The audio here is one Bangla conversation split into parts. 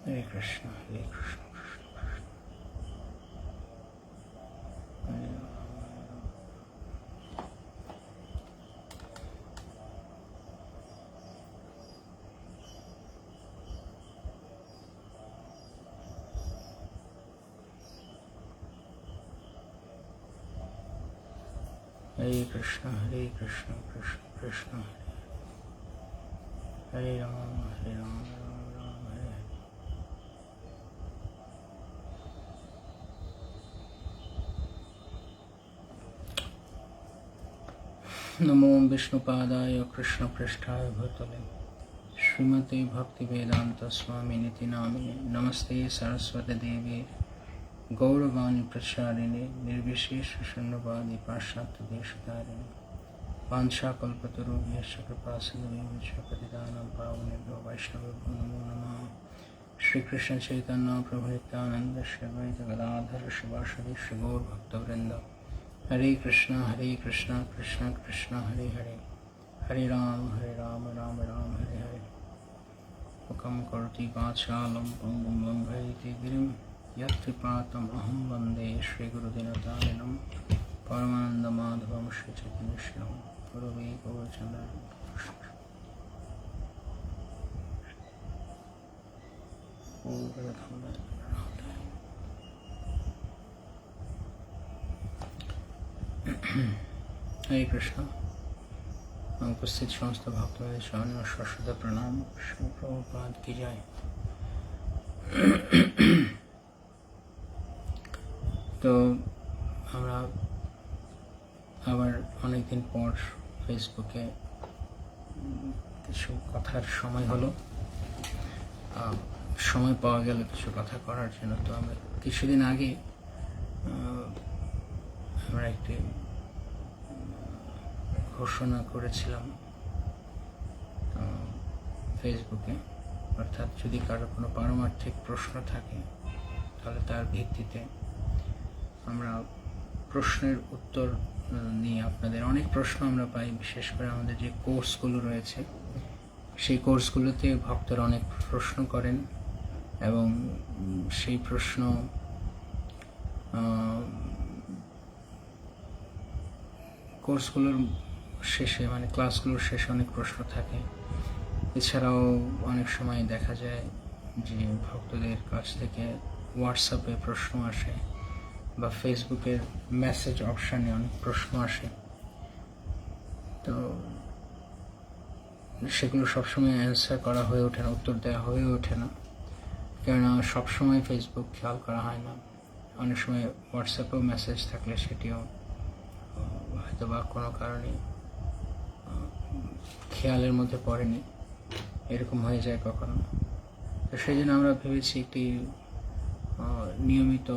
Hare Krishna, Hare Krishna, Krishna Krishna, Hare Hare Krishna, Hare Krishna, Krishna Krishna, Hare Rama, Hare Rama, Rama Rama, Hare Hare. नमो विष्णुपादाय कृष्णपृष्ठाय भूतले श्रीमते भक्तिवेदांत स्वामिनिति नामिने नमस्ते सरस्वती देवी गौरवाणी प्रचारिणे निर्विशेष शून्यवादी पाश्चात्य देशधारिणे वाञ्छाकल्पतरुभ्यश्च कृपासिन्धुभ्यश्च पतितानां पावनेभ्यो वैष्णवेभ्यो नमो नमः। श्रीकृष्ण चैतन्य प्रभु नित्यानंद श्री अद्वैत गदाधर शिवासादि श्री गौर भक्तवृंद। हरे कृष्णा कृष्ण कृष्ण हरे हरे, हरे राम राम राम हरे हरे। मुखं करोति वाचालं पङ्गुं लङ्घयति गिरिं यत्कृपातम् अहं वन्दे श्रीगुरुदिनतारिणं परमानन्दमाधवं श्रीचैतन्येश्वरं गुरवे गौरचन्द्राय। हरे कृष्ण। उपस्थित समस्त भक्तों चरण सश्रद्धा प्रणाम। श्री प्रभुपाद की जय। তো আমরা আবার অনেকদিন পর ফেসবুকে কিছু কথার সময় হলো, সময় পাওয়া গেল কিছু কথা করার জন্য। তো আমরা কিছুদিন আগে আমরা একটি ঘোষণা করেছিলাম ফেসবুকে, অর্থাৎ যদি কারো কোনো পারমার্থিক প্রশ্ন থাকে তাহলে তার ভিত্তিতে আমরা প্রশ্নের উত্তর নিয়ে আপনাদের অনেক প্রশ্ন আমরা পাই। বিশেষ করে আমাদের যে কোর্সগুলো রয়েছে সেই কোর্সগুলোতে ভক্তরা অনেক প্রশ্ন করেন এবং সেই প্রশ্ন কোর্সগুলোর শেষে মানে ক্লাসগুলোর শেষে অনেক প্রশ্ন থাকে। এছাড়াও অনেক সময় দেখা যায় যে ভক্তদের কাছ থেকে হোয়াটসঅ্যাপে প্রশ্ন আসে বা ফেসবুকের মেসেজ অপশানে অনেক প্রশ্ন আসে। তো সেগুলো সবসময় অ্যান্সার করা হয়ে ওঠে না, উত্তর দেওয়া হয়ে ওঠে না, কেননা সবসময় ফেসবুক খেয়াল করা হয় না। অনেক সময় হোয়াটসঅ্যাপেও মেসেজ থাকলে সেটিও হয়তো বা কোনো কারণে খেয়ালের মধ্যে পড়েনি, এরকম হয়ে যায় কখনো। তো সেই জন্য আমরা ভেবেছি একটি নিয়মিত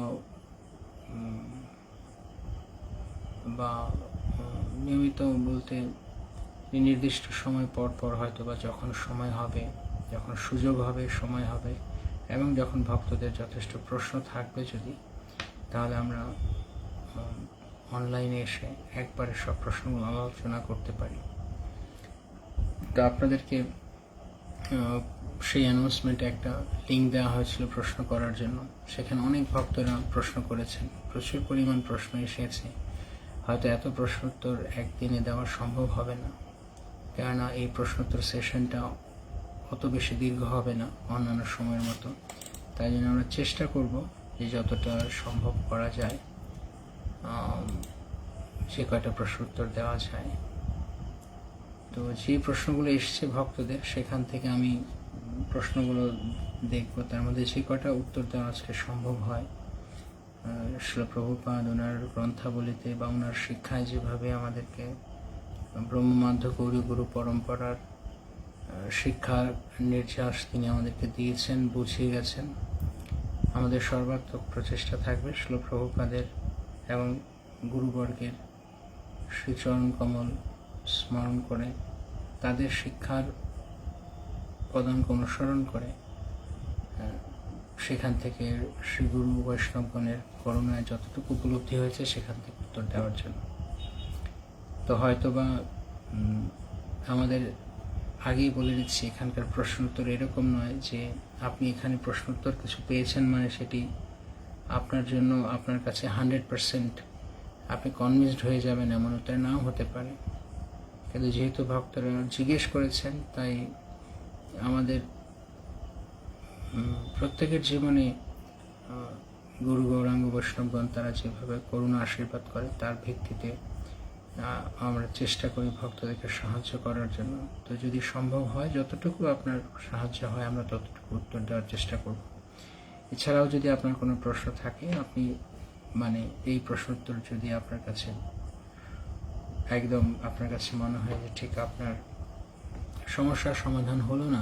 বলতে নির্দিষ্ট সময় পর পর হয়তো বা যখন সময় হবে, যখন সুযোগ হবে, সময় হবে এবং যখন ভক্তদের যথেষ্ট প্রশ্ন থাকবে যদি, তাহলে আমরা অনলাইনে এসে একবারে সব প্রশ্নগুলো আলোচনা করতে পারি। তো আপনাদেরকে সেই অ্যানাউন্সমেন্টে একটা লিঙ্ক দেওয়া হয়েছিল প্রশ্ন করার জন্য। সেখানে অনেক ভক্তরা প্রশ্ন করেছেন, প্রচুর পরিমাণ প্রশ্ন এসেছে। হয়তো এত প্রশ্নোত্তর একদিনে দেওয়া সম্ভব হবে না, কেননা এই প্রশ্নোত্তর সেশনটা অত বেশি দীর্ঘ হবে না অন্যান্য সময়ের মতো। তাই জন্য আমরা চেষ্টা করব যে যতটা সম্ভব করা যায় যে কয়টা প্রশ্নোত্তর দেওয়া যায়। তো যে প্রশ্নগুলো এসছে ভক্তদের, সেখান থেকে আমি প্রশ্নগুলো দেখব, তার মধ্যে যে কয়টা উত্তর দেওয়া আজকে সম্ভব হয়। শ্রীল প্রভুপাদ ওনার গ্রন্থাবলীতে বা ওনার শিক্ষায় যেভাবে আমাদেরকে ব্রহ্মমাধ্য গৌরী গুরু পরম্পরার শিক্ষার নির্যাস তিনি আমাদেরকে দিয়েছেন, বুঝিয়ে গেছেন, আমাদের সর্বাত্মক প্রচেষ্টা থাকবে শ্রীল প্রভুপাদের এবং গুরুবর্গের শ্রীচরণ কমল স্মরণ করে তাদের শিক্ষার পদাঙ্ক অনুসরণ করে সেখান থেকে শ্রী গুরু বৈষ্ণবগণের করুণায় যতটুকু উপলব্ধি হয়েছে সেখান থেকে উত্তর দেওয়ার জন্য। তো হয়তোবা আমাদের আগেই বলে দিচ্ছি, এখানকার প্রশ্ন উত্তর এরকম নয় যে আপনি এখানে প্রশ্ন উত্তর কিছু পেয়েছেন মানে সেটি আপনার জন্য আপনার কাছে 100% আপনি কনভিন্সড হয়ে যাবেন, এমনটা নাও হতে পারে। কিন্তু যেহেতু ভক্তরা জিজ্ঞেস করেছেন, তাই আমাদের প্রত্যেকের জীবনে গুরু গৌরাঙ্গ বৈষ্ণবগণ তারা যেভাবে করুণা আশীর্বাদ করে তার ভিত্তিতে আমরা চেষ্টা করি ভক্তদেরকে সাহায্য করার জন্য। তো যদি সম্ভব হয়, যতটুকু আপনার সাহায্য হয় আমরা ততটুকু উত্তর দেওয়ার চেষ্টা করব। এছাড়াও যদি আপনার কোনো প্রশ্ন থাকে, আপনি মানে এই প্রশ্ন উত্তর যদি আপনার কাছে একদম আপনার কাছে মনে হয় যে ঠিক আপনার সমস্যার সমাধান হলো না,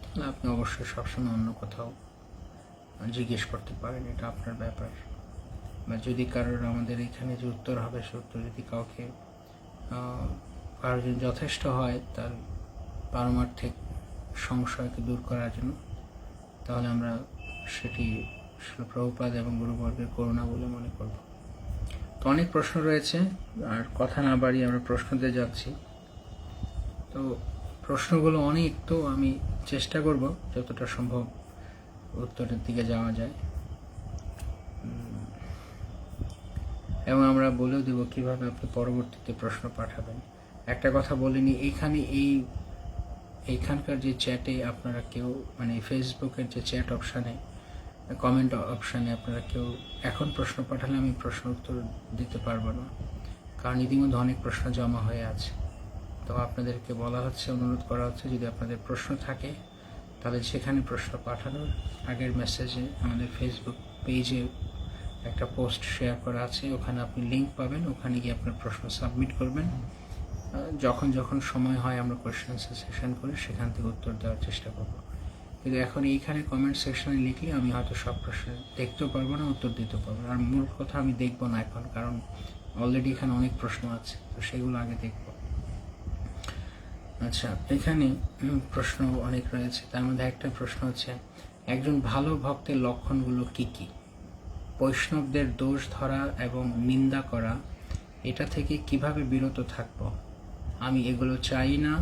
তাহলে আপনি অবশ্যই সবসময় অন্য কোথাও জিজ্ঞেস করতে পারেন, এটা আপনার ব্যাপার। বা যদি কারোর আমাদের এখানে যে উত্তর হবে সে উত্তর যদি কারোর যদি যথেষ্ট হয় তার পারমার্থিক সংশয়কে দূর করার জন্য, তাহলে আমরা সেটি প্রভুপাদ এবং গুরুবর্গের করুণা বলে মনে করব। তো অনেক প্রশ্ন রয়েছে, আর কথা না বাড়িয়ে আমরা প্রশ্নতে যাচ্ছি। তো প্রশ্নগুলো অনেক, তো আমি চেষ্টা করব যতটা সম্ভব উত্তরের দিকে যাওয়া যায়, এবং আমরা বলেও দেব কীভাবে আপনি পরবর্তীতে প্রশ্ন পাঠাবেন। একটা কথা বলিনি, এইখানকার যে চ্যাটে আপনারা কেউ মানে ফেসবুকের যে চ্যাট অপশানে, কমেন্ট অপশানে আপনারা কেউ এখন প্রশ্ন পাঠালে আমি প্রশ্ন উত্তর দিতে পারবো না, কারণ ইতিমধ্যে অনেক প্রশ্ন জমা হয়ে আছে। তো আপনাদেরকে বলা হচ্ছে, অনুরোধ করা হচ্ছে, যদি আপনাদের প্রশ্ন থাকে তাহলে সেখানে প্রশ্ন পাঠানোর আগের মেসেজে আমাদের ফেসবুক পেজে একটা পোস্ট শেয়ার করা আছে, ওখানে আপনি লিঙ্ক পাবেন, ওখানে গিয়ে আপনার প্রশ্ন সাবমিট করবেন। যখন যখন সময় হয় আমরা কোয়েশ্চেন আনসার সেশন করে সেখান থেকে উত্তর দেওয়ার চেষ্টা করব। কিন্তু এখন এইখানে কমেন্ট সেকশনে লিখলে আমি হয়তো সব প্রশ্ন দেখতেও পারবো না, উত্তর দিতে পারবো না। আর মূল কথা আমি দেখবো না এখন, কারণ অলরেডি এখানে অনেক প্রশ্ন আছে, তো সেগুলো আগে দেখব। আচ্ছা, এখানে প্রশ্ন অনেক রয়েছে, তার মধ্যে একটা প্রশ্ন হচ্ছে, একজন ভালো ভক্তের লক্ষণগুলো কি কি? বৈষ্ণবদের দোষ ধরা এবং নিন্দা করা, এটা থেকে কিভাবে বিরত থাকব? আমি এগুলো চাই না,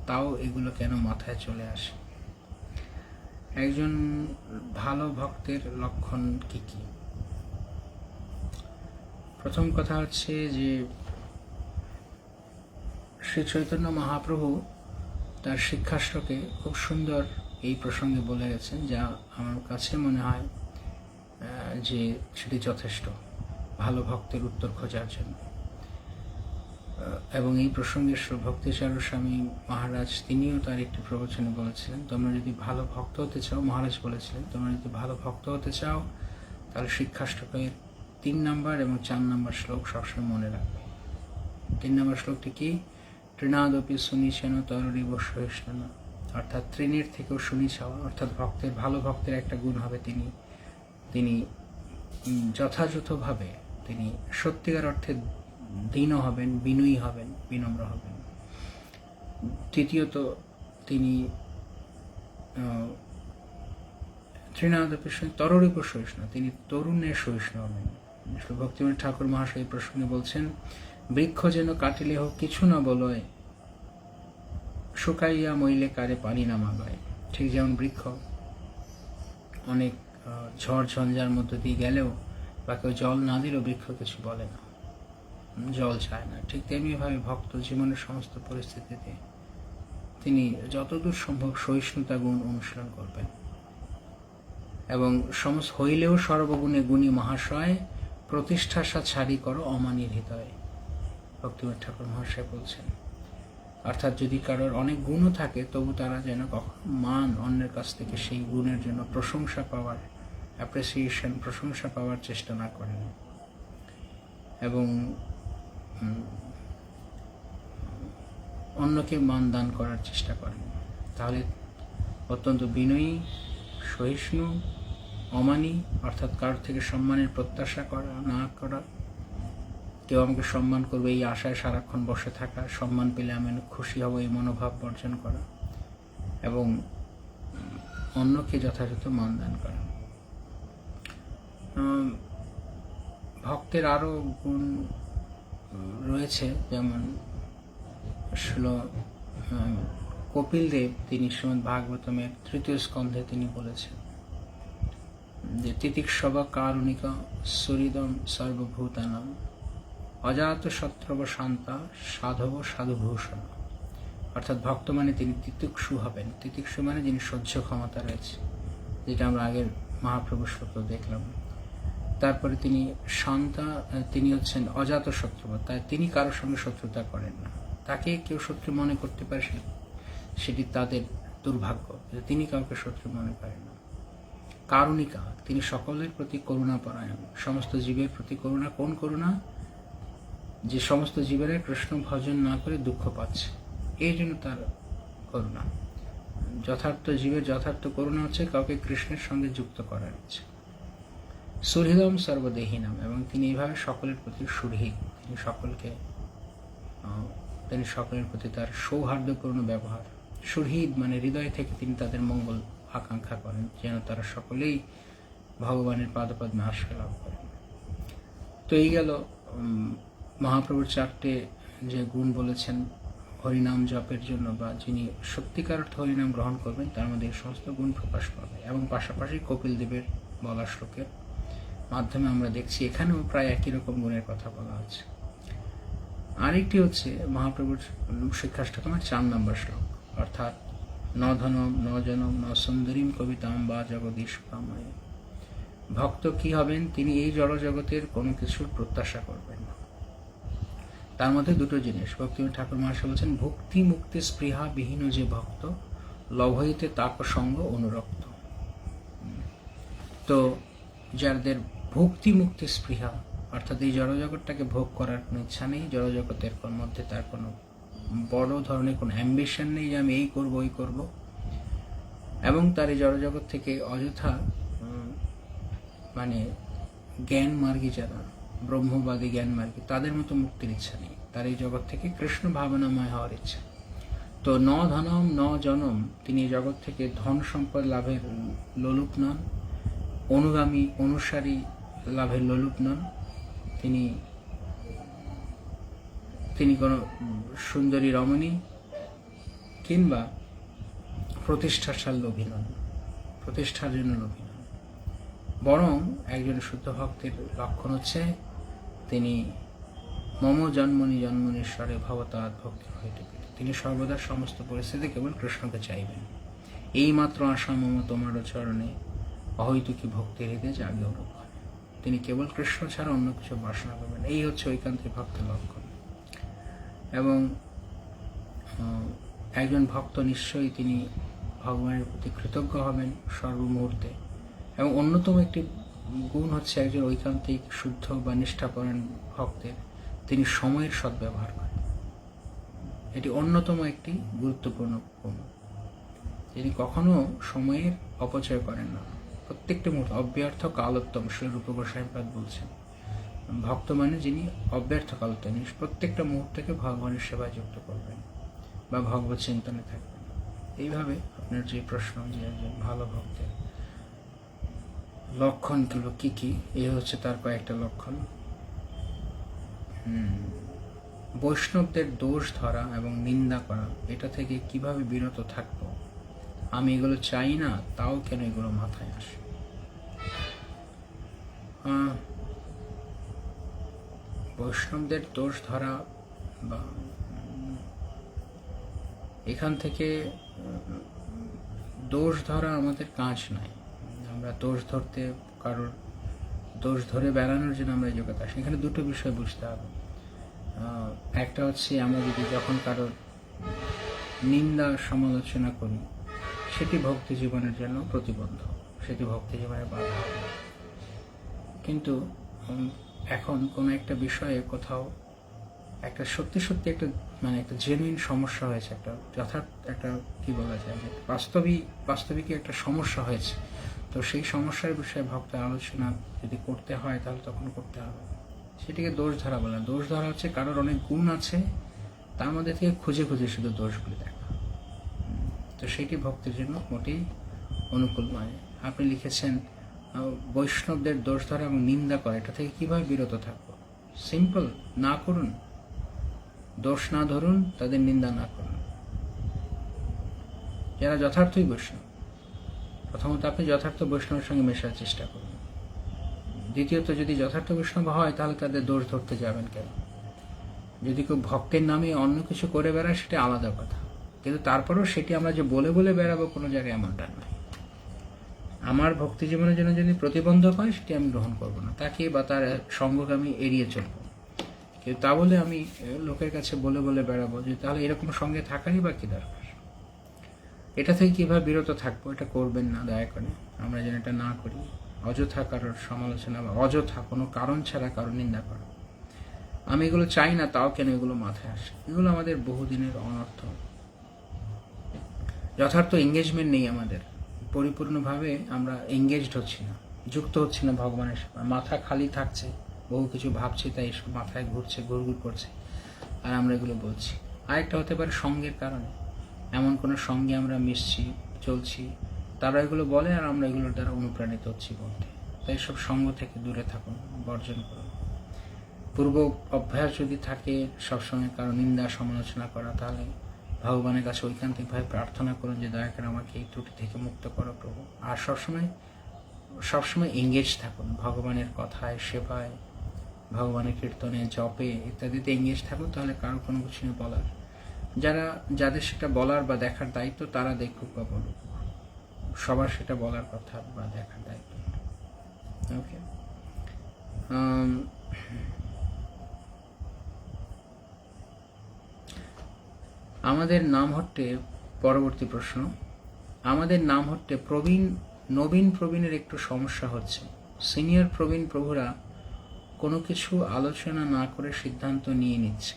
তাও এগুলো কেন মাথায় চলে আসে? একজন ভালো ভক্তের লক্ষণ কি কি? প্রথম কথা হচ্ছে যে শ্রী চৈতন্য মহাপ্রভু তার শিক্ষাশ্রকে খুব সুন্দর এই প্রসঙ্গে বলে গেছেন, যা আমার কাছে মনে হয় যে সেটি যথেষ্ট ভালো ভক্তের উত্তর খোঁজার জন্য। এবং এই প্রসঙ্গে ভক্তিচারু স্বামী মহারাজ তিনিও তার একটি প্রবচনে বলেছিলেন, তোমরা যদি ভালো ভক্ত হতে চাও, মহারাজ বলেছিলেন, তোমরা যদি ভালো ভক্ত হতে চাও তাহলে শিক্ষাষ্টকের 3 নম্বর এবং 4 নম্বর শ্লোক সবসময় মনে রাখবে। 3 নম্বর শ্লোকটি কি? তৃণাদপি সুনিচেন তররিব সহিষ্ণুন, অর্থাৎ তৃণের থেকেও সুনিচাওয়া, অর্থাৎ ভক্তের, ভালো ভক্তের একটা গুণ হবে তিনি যথাযথভাবে তিনি সত্যিকার অর্থে দীনও হবেন, বিনয়ী হবেন, বিনম্র হবেন। তৃতীয়ত তিনি তৃণাদপি তররিব সহিষ্ণু, তিনি তরুণের সহিষ্ণু হবেন। ভক্তিবিনোদ ঠাকুর মহাশয় এই প্রসঙ্গে বলছেন, বৃক্ষ যেন কাটিলে হোক কিছু না বলয়, শুকাইয়া মইলে কারে পানি না মাগায়। ঠিক যেমন বৃক্ষ অনেক ঝড় ঝঞ্ঝার মধ্য দিয়ে গেলেও বা কেউ জল না দিলেও বৃক্ষ কিছু বলে না, জল চায় না, ঠিক তেমনিভাবে ভক্ত জীবনের সমস্ত পরিস্থিতিতে তিনি যতদূর সম্ভব সহিষ্ণুতা গুণ অনুশীলন করবেন। এবং সমস্ত হইলেও সর্বগুণে গুণী মহাশয়, প্রতিষ্ঠাসা ছাড়ি করো অমানির হৃদয়ে, ভক্তিবিনোদ ঠাকুর মহাশয় বলছেন। অর্থাৎ যদি কারোর অনেক গুণও থাকে, তবু তারা যেন কখনো মান অন্যের কাছ থেকে সেই গুণের জন্য প্রশংসা পাওয়ার, অ্যাপ্রিসিয়েশন, প্রশংসা পাওয়ার চেষ্টা না করেন, এবং অন্যকে মান দান করার চেষ্টা করেন। তাহলে অত্যন্ত বিনয়ী, সহিষ্ণু, অমানী, অর্থাৎ কারোর থেকে সম্মানের প্রত্যাশা করা না করা, কেউ আমাকে সম্মান করবে এই আশায় সারাক্ষণ বসে থাকা, সম্মান পেলে আমি খুশি হব এই মনোভাব বর্জন করা, এবং অন্যকে যথাযথ মান দান করা। ভক্তের আরও গুণ রয়েছে, যেমন কপিল দেব তিনি শ্রীমদ্ ভাগবতমের 3য় স্কন্ধে তিনি বলেছেন যে তিতিক্ষবা কারুণিকা সুহৃদম সর্বভূতানাম অজাত শত্রব শান্তা সাধব সাধুভূষণ। অর্থাৎ ভক্ত মানে তিনি তিতিক্ষু হবেন। তিতিক্ষু মানে যিনি সহ্য ক্ষমতা রয়েছে, যেটা আমরা আগের মহাপ্রভুর শ্লোকে দেখলাম। তারপরে তিনি শান্তা, তিনি হচ্ছেন অজাত শত্রু, তাই তিনি কারোর সঙ্গে শত্রুতা করেন না। তাকে কেউ শত্রু মনে করতে পারে সেটি তাদের দুর্ভাগ্য, তিনি কাউকে শত্রু মনে করেন না। কারুণিকা, তিনি সকলের প্রতি করুণাপরায়ণ, সমস্ত জীবের প্রতি করুণা। কোন করুণা? যে সমস্ত জীবেরা কৃষ্ণ ভজন না করে দুঃখ পাচ্ছে, এই জন্য তার করুণা। যথার্থ জীবের যথার্থ করুণা হচ্ছে কাউকে কৃষ্ণের সঙ্গে যুক্ত করার ইচ্ছে। সুহৃদম সর্বদেহিনাম, এবং তিনি এইভাবে সকলের প্রতি সুহৃদ, তিনি সকলের প্রতি তার সৌহার্দ্যপূর্ণ ব্যবহার। সুহৃদ মানে হৃদয় থেকে তিনি তাদের মঙ্গল আকাঙ্ক্ষা করেন, যেন তারা সকলেই ভগবানের পাদপদ্মে আশ্রয় লাভ করেন। তো এই গেল মহাপ্রভুর 4টে যে গুণ বলেছেন হরিনাম জপের জন্য, বা যিনি সত্যিকার অর্থে হরিনাম গ্রহণ করবেন তার মধ্যে এই সমস্ত গুণ প্রকাশ পাবে। এবং পাশাপাশি কপিল দেবের বলা শ্লোকের মাধ্যমে আমরা দেখছি এখানেও প্রায় একই রকম গুণের কথা বলা আছে। আরেকটি হচ্ছে মহাপ্রভুর শিক্ষাষ্টকমের 4 নম্বর শ্লোক, অর্থাৎ ন ধনম ন জনম ন সুন্দরীম কবিতাম বা জগদীশ কাময়ে। ভক্ত কি হবেন? তিনি এই জড়জগতের কোনো কিছুর প্রত্যাশা করবেন না। তার মধ্যে 2টো জিনিস ভক্তিবিনোদ ঠাকুর মহাশয় বলছেন, ভক্তি মুক্তি স্পৃহা বিহীন যে ভক্ত, লভইতে তাপ সঙ্গ অনুরক্ত। তো যাদের ভক্তি মুক্তি স্পৃহা, অর্থাৎ এই জড়জগৎটাকে ভোগ করার কোনো ইচ্ছা নেই, জড়জগতের মধ্যে তার কোনো বড় ধরনের কোনো অ্যাম্বিশন নেই যে আমি এই করব ওই করব, এবং তার এই জড়জগৎ থেকে অযথা মানে জ্ঞান মার্গী যারা ব্রহ্মবাদী জ্ঞান মার্গী তাদের মতো মুক্তির ইচ্ছা নেই, তার এই জগৎ থেকে কৃষ্ণ ভাবনাময় হওয়ার ইচ্ছা। তো ন ধনম ন জনম, তিনি এই জগৎ থেকে ধন সম্পদ লাভের লোলুপ নন, অনুগামী অনুসারী লাভের লোলুপ নন, তিনি কোনো সুন্দরী রমণী কিংবা প্রতিষ্ঠার লোভী নন, প্রতিষ্ঠার জন্য লোভী নন। বরং একজন শুদ্ধ ভক্তের লক্ষণ হচ্ছে তিনি মম জন্মনি জন্মনীশ্বরে ভবতাৎ ভক্তি হইতে, তিনি সর্বদা সমস্ত পরিস্থিতি কেবল কৃষ্ণকে চাইবেন। এই মাত্র আশা মম তোমার চরণে অহৈতুকী ভক্তির হৃদয়ে জাগে অনুক্ষণে। তিনি কেবল কৃষ্ণ ছাড়া অন্য কিছু বাসনা করবেন। এই হচ্ছে ঐকান্তিক ভক্তের লক্ষণ। এবং একজন ভক্ত নিশ্চয়ই তিনি ভগবানের প্রতি কৃতজ্ঞ হবেন সর্বমুহূর্তে। এবং অন্যতম একটি গুণ হচ্ছে একজন ঐকান্তিক শুদ্ধ বা নিষ্ঠাপরায়ণ ভক্তের, তিনি সময়ের সদ্ব্যবহার করেন। এটি অন্যতম একটি গুরুত্বপূর্ণ গুণ। তিনি কখনো সময়ের অপচয় করেন না, প্রত্যেকটি মুহূর্ত অব্যর্থ কালোত্তম। শ্রী রূপ গোস্বামীপাদ বলছেন ভক্ত মানে যিনি অব্যর্থ কালোত্তম, প্রত্যেকটা মুহূর্তকে ভগবানের সেবায় যুক্ত করবেন বা ভগবত চিন্তনে থাকবেন। এইভাবে আপনার যে প্রশ্ন যে একজন ভালো ভক্তের লক্ষণগুলো কি কি, এই হচ্ছে তার কয়েকটা লক্ষণ। বৈষ্ণবদের দোষ ধরা এবং নিন্দা করা, এটা থেকে কিভাবে বিরত থাকবো, আমি এগুলো চাই না, তাও কেন এগুলো মাথায় আসে। বৈষ্ণবদের দোষ ধরা বা এখান থেকে দোষ ধরা আমাদের কাজ নয়। আমরা দোষ ধরতে কারোর দোষ ধরে বেড়ানোর জন্য আমরা যোগ্যতা আসি। এখানে 2টো বিষয় বুঝতে হবে। একটা হচ্ছে আমরা যদি যখন কারোর নিন্দা সমালোচনা করি, সেটি ভক্তি জীবনের জন্য প্রতিবন্ধ, সেটি ভক্তি জীবনের বাধা হবে। কিন্তু এখন কোনো একটা বিষয়ে কোথাও একটা সত্যি একটা একটা জেনুইন সমস্যা হয়েছে, একটা যথার্থ একটা কি বলা যায় যে বাস্তবিকই একটা সমস্যা হয়েছে, তো সেই সমস্যার বিষয়ে ভক্ত আলোচনা যদি করতে হয় তাহলে তখন করতে হবে। সেটিকে দোষ ধরা বলে না। দোষ ধরা হচ্ছে কারোর অনেক গুণ আছে, তার মধ্যে থেকে খুঁজে খুঁজে শুধু দোষগুলি দেখা, তো সেটি ভক্তির জন্য মোটেই অনুকূল নয়। আপনি লিখেছেন বৈষ্ণবদের দোষ ধরা এবং নিন্দা করা, এটা থেকে কিভাবে বিরত থাকবো? সিম্পল, না করুন, দোষ না ধরুন, তাদের নিন্দা না করুন। যারা যথার্থই বৈষ্ণব। প্রথমত আপনি যথার্থ বৈষ্ণবের সঙ্গে মেশার চেষ্টা করুন। দ্বিতীয়ত, যদি যথার্থ বৈষ্ণব হয় তাহলে তাদের দোষ ধরতে যাবেন কেন? যদি কেউ ভক্তের নামে অন্য কিছু করে বেড়ায় সেটা আলাদা কথা, কিন্তু তারপরেও সেটি আমরা যে বলে বলে বেড়াবো কোনো জায়গায় এমনটা নয়। আমার ভক্তি জীবনের জন্য যদি প্রতিবন্ধক হয় সেটি আমি গ্রহণ করব না, তাকে বা তার সঙ্গকে আমি এড়িয়ে চলবো। কিন্তু তা বলে আমি লোকের কাছে বলে বলে বেড়াবো যে তাহলে এরকম সঙ্গে থাকারই বা কি দরকার? এটা থেকে কীভাবে বিরত থাকবো? এটা করবেন না দয়া করে, আমরা যেন এটা না করি। অযথা কারোর সমালোচনা বা অযথা কোনো কারণ ছাড়া কারো নিন্দা করা, আমি এগুলো চাই না, তাও কেন এগুলো মাথায় আসে? এগুলো আমাদের বহুদিনের অনর্থ। যথার্থ এঙ্গেজমেন্ট নেই আমাদের, পরিপূর্ণভাবে আমরা এঙ্গেজড হচ্ছি না, যুক্ত হচ্ছি না ভগবানের সাথে। মাথা খালি থাকছে, বহু কিছু ভাবছি, তাই এসব মাথায় ঘুরছে, ঘুরঘুর করছে, আর আমরা এগুলো বলছি। আরেকটা হতে পারে সঙ্গের কারণে, এমন কোনো সঙ্গে আমরা মিশছি, চলছি, তারা এগুলো বলে আর আমরা এগুলোর দ্বারা অনুপ্রাণিত হচ্ছি বলতে। তাই সব সঙ্গ থেকে দূরে থাকুন, বর্জন করুন। পূর্ব অভ্যাস যদি থাকে সবসময় কারো নিন্দা সমালোচনা করা, তাহলে ভগবানের কাছে ঐকান্তিকভাবে প্রার্থনা করুন যে দয়া করে আমাকে এই ত্রুটি থেকে মুক্ত করো প্রভু। আর সবসময় এঙ্গেজ থাকুন ভগবানের কথায়, সেবায়, ভগবানের কীর্তনে, জপে ইত্যাদিতে এঙ্গেজ থাকুন। তাহলে কারো কোনো কিছু নেই বলার। যাদের সেটা বলার বা দেখার দায়িত্ব তারা দেখুক বা বলুক, সবার সেটা বলার কথা বা দেখার দায়িত্ব। ওকে, আমাদের নাম হট্টে পরবর্তী প্রশ্ন। আমাদের নাম হট্টে নবীন প্রবীণের একটু সমস্যা হচ্ছে। সিনিয়র প্রবীণ প্রভুরা কোনো কিছু আলোচনা না করে সিদ্ধান্ত নিয়ে নিচ্ছে।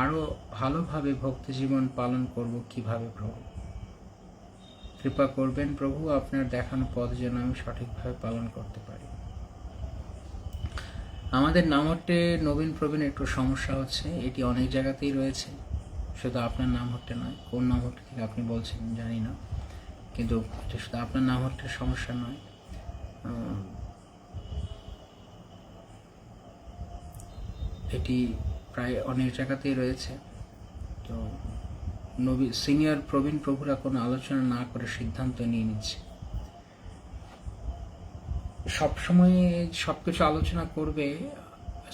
আরও ভালোভাবে ভক্তি জীবন পালন করব কিভাবে প্রভু? কৃপা করবেন প্রভু, আপনার দেখানো পথ যেন আমি সঠিকভাবে পালন করতে পারি। আমাদের নাম হট্টে নবীন প্রবীণ একটু সমস্যা হচ্ছে, এটি অনেক জায়গাতেই রয়েছে, শুধু আপনার নাম হট্টে নয়। কোন নাম হট্টে থেকে আপনি বলছেন জানি না, কিন্তু এটা শুধু আপনার নাম হট্টের সমস্যা নয়, এটি প্রায় অনেক জায়গাতেই রয়েছে। তো সিনিয়র প্রবীণ প্রভুরা কোনো আলোচনা না করে সিদ্ধান্ত নিয়ে নিচ্ছে। সবসময় সবকিছু আলোচনা করবে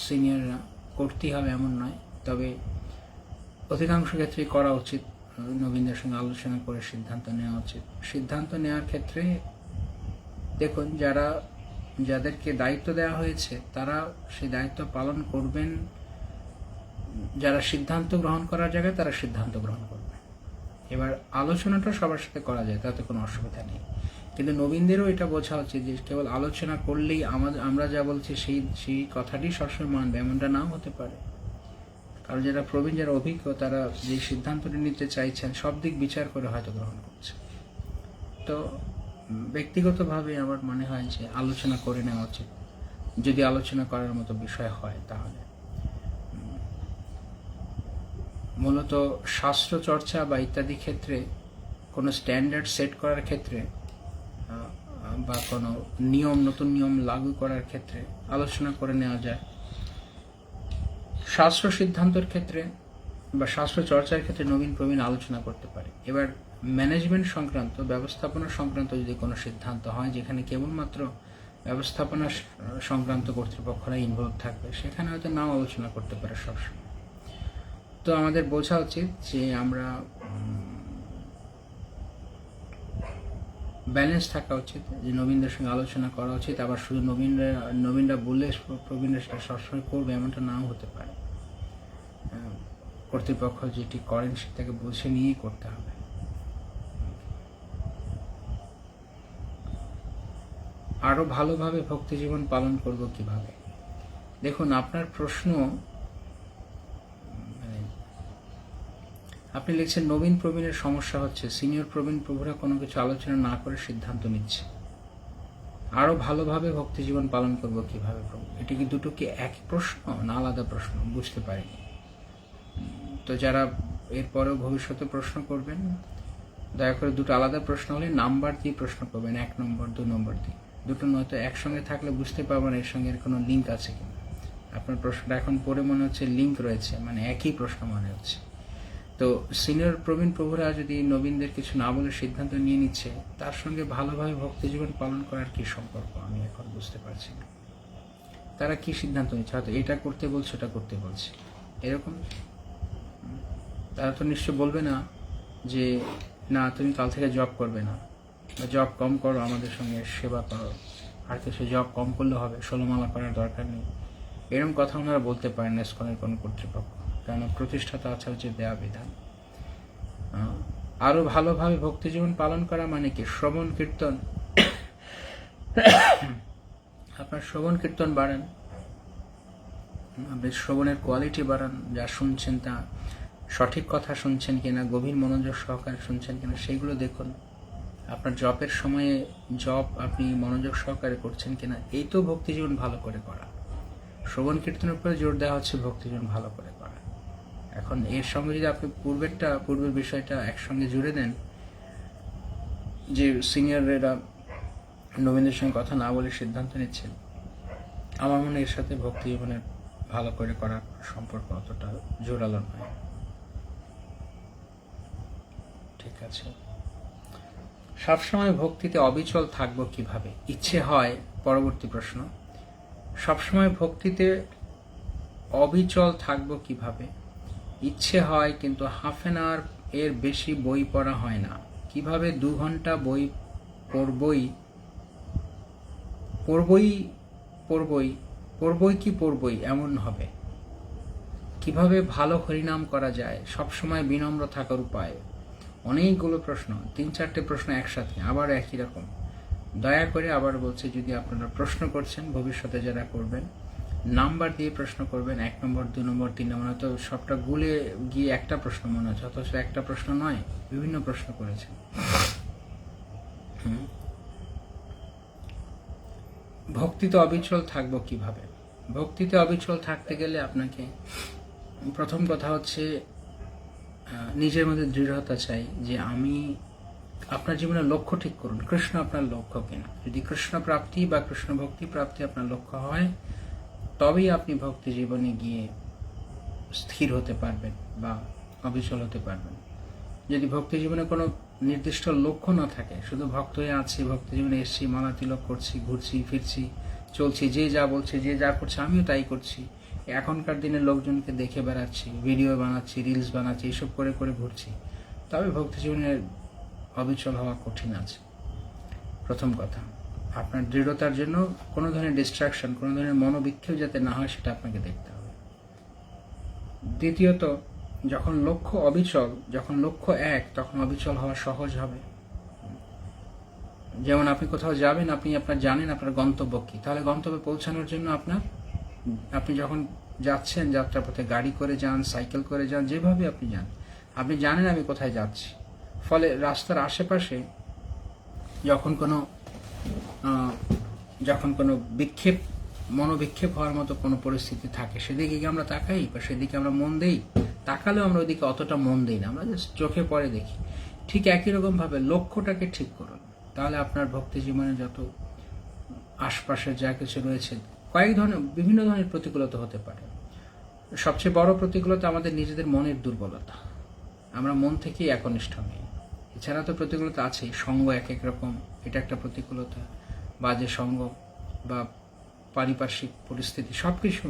সিনিয়ররা, করতেই হবে এমন নয়, তবে অধিকাংশ ক্ষেত্রেই করা উচিত। নবীনদের সঙ্গে আলোচনা করে সিদ্ধান্ত নেওয়া উচিত। সিদ্ধান্ত নেওয়ার ক্ষেত্রে দেখুন, যাদেরকে দায়িত্ব দেওয়া হয়েছে তারা সেই দায়িত্ব পালন করবেন। যারা সিদ্ধান্ত গ্রহণ করার জায়গায় তারা সিদ্ধান্ত গ্রহণ করবে। এবার আলোচনাটা সবার সাথে করা যায়, তাতে কোনো অসুবিধা নেই, কিন্তু নবীনদেরও এটা বোঝা উচিত যে কেবল আলোচনা করলেই আমরা যা বলছি সেই কথাটি সবসময় মানবে, এমনটা নাও হতে পারে। কারণ যারা প্রবীণ, যারা অভিজ্ঞ, তারা যে সিদ্ধান্তটি নিতে চাইছেন সব দিক বিচার করে হয়তো গ্রহণ করছে। তো ব্যক্তিগতভাবে আমার মনে হয় যে আলোচনা করে নেওয়া উচিত, যদি আলোচনা করার মতো বিষয় হয়। তাহলে মূলত শাস্ত্র চর্চা বা ইত্যাদি ক্ষেত্রে কোনো স্ট্যান্ডার্ড সেট করার ক্ষেত্রে বা কোনো নতুন নিয়ম লাগু করার ক্ষেত্রে আলোচনা করে নেওয়া যায়। শাস্ত্র সিদ্ধান্তের ক্ষেত্রে বা শাস্ত্র চর্চার ক্ষেত্রে নবীন প্রবীণ আলোচনা করতে পারে। এবার ম্যানেজমেন্ট সংক্রান্ত, ব্যবস্থাপনা সংক্রান্ত যদি কোনো সিদ্ধান্ত হয় যেখানে কেবলমাত্র ব্যবস্থাপনা সংক্রান্ত কর্তৃপক্ষরা ইনভলভ থাকবে, সেখানে হয়তো নাও আলোচনা করতে পারে সবসময়। তো আমাদের বোঝা উচিত যে আমরা ব্যালেন্স থাকা উচিত, যে নবীনদের সঙ্গে আলোচনা করা উচিত। আবার শুধু নবীনরা বললে প্রবীণরা সেটা সবসময় করবে এমনটা নাও হতে পারে। কর্তৃপক্ষ যেটি করেন সেটাকে বুঝে নিয়েই করতে হবে। আরো ভালোভাবে ভক্তি জীবন পালন করব কিভাবে? দেখুন, আপনার প্রশ্ন, আপনি লিখছেন নবীন প্রবীণের সমস্যা হচ্ছে, সিনিয়র প্রবীণ প্রভুরা কোনো কিছু আলোচনা না করে সিদ্ধান্ত নিচ্ছে। আরো ভালোভাবে ভক্তি জীবন পালন করব কিভাবে প্রভু? এটি কি দুটো কি একই প্রশ্ন না আলাদা প্রশ্ন? বুঝতে পারিনি। তো যারা এরপরেও ভবিষ্যতে প্রশ্ন করবেন, দয়া করে দুটো আলাদা প্রশ্ন হলে নাম্বার দিয়ে প্রশ্ন করবেন, 1 নম্বর 2 নম্বর দিয়ে। দুটো নয়তো একসঙ্গে থাকলে বুঝতে পারবেন এর সঙ্গে এর কোনো লিঙ্ক আছে কিনা। আপনার প্রশ্নটা এখন পড়ে মনে হচ্ছে লিঙ্ক রয়েছে, মানে একই প্রশ্ন মনে হচ্ছে। তো সিনিয়র প্রবীণ প্রভুরা যদি নবীনদের কিছু না বলে সিদ্ধান্ত নিয়ে নিচ্ছে, তার সঙ্গে ভালোভাবে ভক্তি জীবন পালন করার কি সম্পর্ক আমি এখন বুঝতে পারছি না। তারা কি সিদ্ধান্ত নিচ্ছে, হয়তো এটা করতে বলছে ওটা করতে বলছে এরকম। তারা তো নিশ্চয় বলবে না যে না তুমি কাল থেকে জব করবে না, বা জব কম করো, আমাদের সঙ্গে সেবা করো, আর কিছু জব কম করলে হবে, 16 মালা করার দরকার নেই। এরকম কথা ওনারা বলতে পারেন না ইসকনের কোনো কর্তৃপক্ষ, কারণ প্রতিষ্ঠাতা আছে হচ্ছে দেয়া বিধান। আরো ভালোভাবে ভক্তি জীবন পালন করা মানে কি? শ্রবণ কীর্তন। আপনার শ্রবণ কীর্তন বাড়ান, আপনি শ্রবণের কোয়ালিটি বাড়ান, যা শুনছেন তা সঠিক কথা শুনছেন কিনা, গভীর মনোযোগ সহকারে শুনছেন কিনা সেইগুলো দেখুন। আপনার জপের সময়ে জপ আপনি মনোযোগ সহকারে করছেন কিনা, এই তো ভক্তি জীবন ভালো করে করা। শ্রবণ কীর্তনের উপরে জোর দেওয়া হচ্ছে ভক্তি জীবন ভালো করে করা। এখন এর সঙ্গে যদি আপনি পূর্বের বিষয়টা একসঙ্গে জুড়ে দেন, যে সিনিয়ররা নবীনদের সঙ্গে কথা না বলে সিদ্ধান্ত নিচ্ছেন, আমার মনে এর সাথে ভক্তি জীবনের ভালো করে করার সম্পর্ক অতটা জোরালো নয়। ঠিক আছে, সবসময় ভক্তিতে অবিচল থাকবো কিভাবে? ইচ্ছে হয়, পরবর্তী প্রশ্ন, সবসময় ভক্তিতে অবিচল থাকবো কিভাবে? ইচ্ছে হয়, কিন্তু হাফ অ্যান আওয়ার এর বেশি বই পড়া হয় না। কিভাবে 2 ঘন্টা বই পড়বই এমন হবে? কিভাবে ভালো হরিনাম করা যায়? সবসময় বিনম্র থাকার উপায়। অনেকগুলো প্রশ্ন, 3-4টে প্রশ্ন একসাথে, আবার একই রকম। দয়া করে আবার বলছে, যদি আপনারা প্রশ্ন করছেন, ভবিষ্যতে যারা করবেন, নাম্বার দিয়ে প্রশ্ন করবেন, 1 নম্বর, 2 নম্বর, 3 নম্বর। তো সবটা গুলে গিয়ে একটা প্রশ্ন মনে হচ্ছে, অথচ একটা প্রশ্ন নয়, বিভিন্ন প্রশ্ন করেছেন। ভক্তিতে অবিচল থাকবো কিভাবে? ভক্তিতে অবিচল থাকতে গেলে আপনাকে প্রথম কথা হচ্ছে নিজের মধ্যে দৃঢ়তা চাই যে আমি, আপনার জীবনের লক্ষ্য ঠিক করুন, কৃষ্ণ আপনার লক্ষ্য কিনা। যদি কৃষ্ণ প্রাপ্তি বা কৃষ্ণ ভক্তি প্রাপ্তি আপনার লক্ষ্য হয়, তবেই আপনি ভক্তি জীবনে গিয়ে স্থির হতে পারবেন বা অবিচল হতে পারবেন। যদি ভক্তি জীবনে কোনো নির্দিষ্ট লক্ষ্য না থাকে, শুধু ভক্ত হয়ে আছি, ভক্তি জীবনে এসছি, মালা তিলক করছি, ঘুরছি ফিরছি, চলছি, যে যা বলছে, যে যা করছে আমিও তাই করছি, এখনকার দিনে লোকজনকে দেখে বেড়াচ্ছি, ভিডিও বানাচ্ছি, রিলস বানাচ্ছি, এইসব করে করে ঘুরছি, তবে ভক্তি জীবনের অবিচল হওয়া কঠিন আছে। প্রথম কথা, আপনার দৃঢ়তার জন্য কোনো ধরনের ডিস্ট্রাকশন, কোনো ধরনের মনোবিক্ষেপ যাতে না হয়, সেটা আপনাকে দেখতে হবে। দ্বিতীয়ত, যখন লক্ষ্য অবিচল, যখন লক্ষ্য এক, তখন অবিচল হওয়া সহজ হবে। যেমন আপনি কোথাও যাবেন, আপনি আপনার জানেন আপনার গন্তব্য কি, তাহলে গন্তব্যে পৌঁছানোর জন্য আপনি যখন যাচ্ছেন, যাত্রাপথে গাড়ি করে যান, সাইকেল করে যান, যেভাবে আপনি যান, আপনি জানেন আমি কোথায় যাচ্ছি। ফলে রাস্তার আশেপাশে যখন কোনো মনোবিক্ষেপ হওয়ার মতো কোনো পরিস্থিতি থাকে, সেদিকে কি আমরা তাকাই বা সেদিকে আমরা মন দেই? তাকালেও আমরা ওইদিকে অতটা মন দিই না, আমরা জাস্ট চোখে পড়ে দেখি। ঠিক একই রকমভাবে লক্ষ্যটাকে ঠিক করুন, তাহলে আপনার ভক্তি জীবনে যত আশপাশে যা কিছু রয়েছে, বিভিন্ন ধরনের প্রতিকূলতা হতে পারে। সবচেয়ে বড় প্রতিকূলতা আমাদের নিজেদের মনের দুর্বলতা, আমরা মন থেকেই একনিষ্ঠ নই। এছাড়া তো প্রতিকূলতা আছেই, সঙ্গ এক এক রকম, এটা একটা প্রতিকূলতা, বাজে সঙ্গ বা পারিপার্শ্বিক পরিস্থিতি, সবকিছু।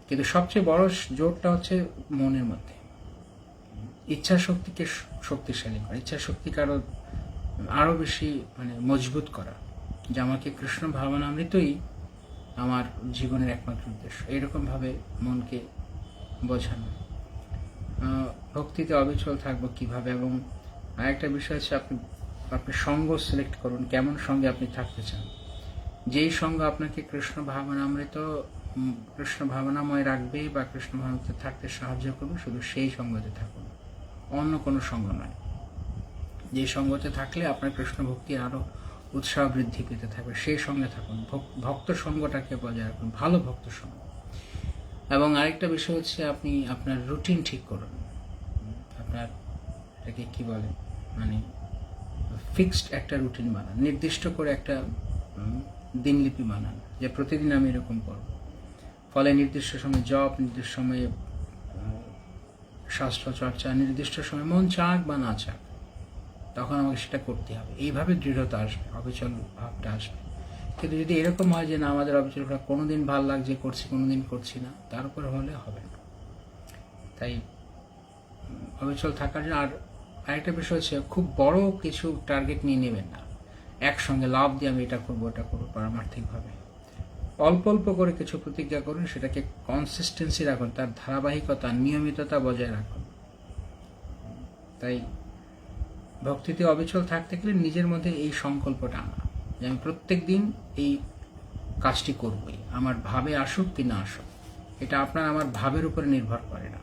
কিন্তু সবচেয়ে বড় জোরটা হচ্ছে মনের মধ্যে। ইচ্ছা শক্তিকে শক্তিশালী করা, ইচ্ছা শক্তিকে আরো বেশি মজবুত করা, যে আমাকে কৃষ্ণ ভাবনামৃতই আমার জীবনের একমাত্র উদ্দেশ্য, এইরকমভাবে মনকে বোঝানো। ভক্তিতে অবিচল থাকবো কিভাবে? এবং আরেকটা বিষয় হচ্ছে, আপনি সঙ্গ সিলেক্ট করুন, কেমন সঙ্গে আপনি থাকতে চান। যেই সঙ্গ আপনাকে কৃষ্ণ ভাবনাময় রাখবে বা কৃষ্ণ ভাবনাতে থাকতে সাহায্য করবে, শুধু সেই সঙ্গতে থাকুন, অন্য কোনো সঙ্গ নয়। যে সঙ্গতে থাকলে আপনার কৃষ্ণ ভক্তি আরো উৎসাহ বৃদ্ধি পেতে থাকবে, সেই সঙ্গে থাকুন। ভক্ত সঙ্গটাকে বজায় রাখুন, ভালো ভক্ত সঙ্গ। এবং আরেকটা বিষয় হচ্ছে, আপনি আপনার রুটিন ঠিক করুন। আপনার এটাকে কি বলে, ফিক্সড একটা রুটিন বানান, নির্দিষ্ট করে একটা দিনলিপি বানান, যে প্রতিদিন আমি এরকম করব। ফলে নির্দিষ্ট সময় জব, নির্দিষ্ট সময়ে শাস্ত্র চর্চা নির্দিষ্ট সময় মন চাক বা না চাক তখন আমাকে সেটা করতে হবে। এইভাবে দৃঢ়তা আসবে, অবিচল ভাবটা আসবে। কিন্তু যদি এরকম হয় যে না আমাদের অবিচল ভাব কোনোদিন ভাল লাগছে করছি, কোনোদিন করছি না, তার উপরে হলে হবে না। তাই অবিচল থাকার জন্য আর আরেকটা বিষয় হচ্ছে খুব বড় কিছু টার্গেট নিয়ে নেবেন না, একসঙ্গে লাভ দিয়ে আমি এটা করবো ওটা করবো পারমার্থিকভাবে। অল্প অল্প করে কিছু প্রতিজ্ঞা করুন, সেটাকে কনসিস্টেন্সি রাখুন, তার ধারাবাহিকতা নিয়মিততা বজায় রাখুন। তাই ভক্তিতে অবিচল থাকতে গেলে নিজের মধ্যে এই সংকল্পটা আনা যে আমি প্রত্যেক দিন এই কাজটি করবই, আমার ভাবে আসুক কি না আসুক। এটা আপনার আমার ভাবের উপরে নির্ভর করে না,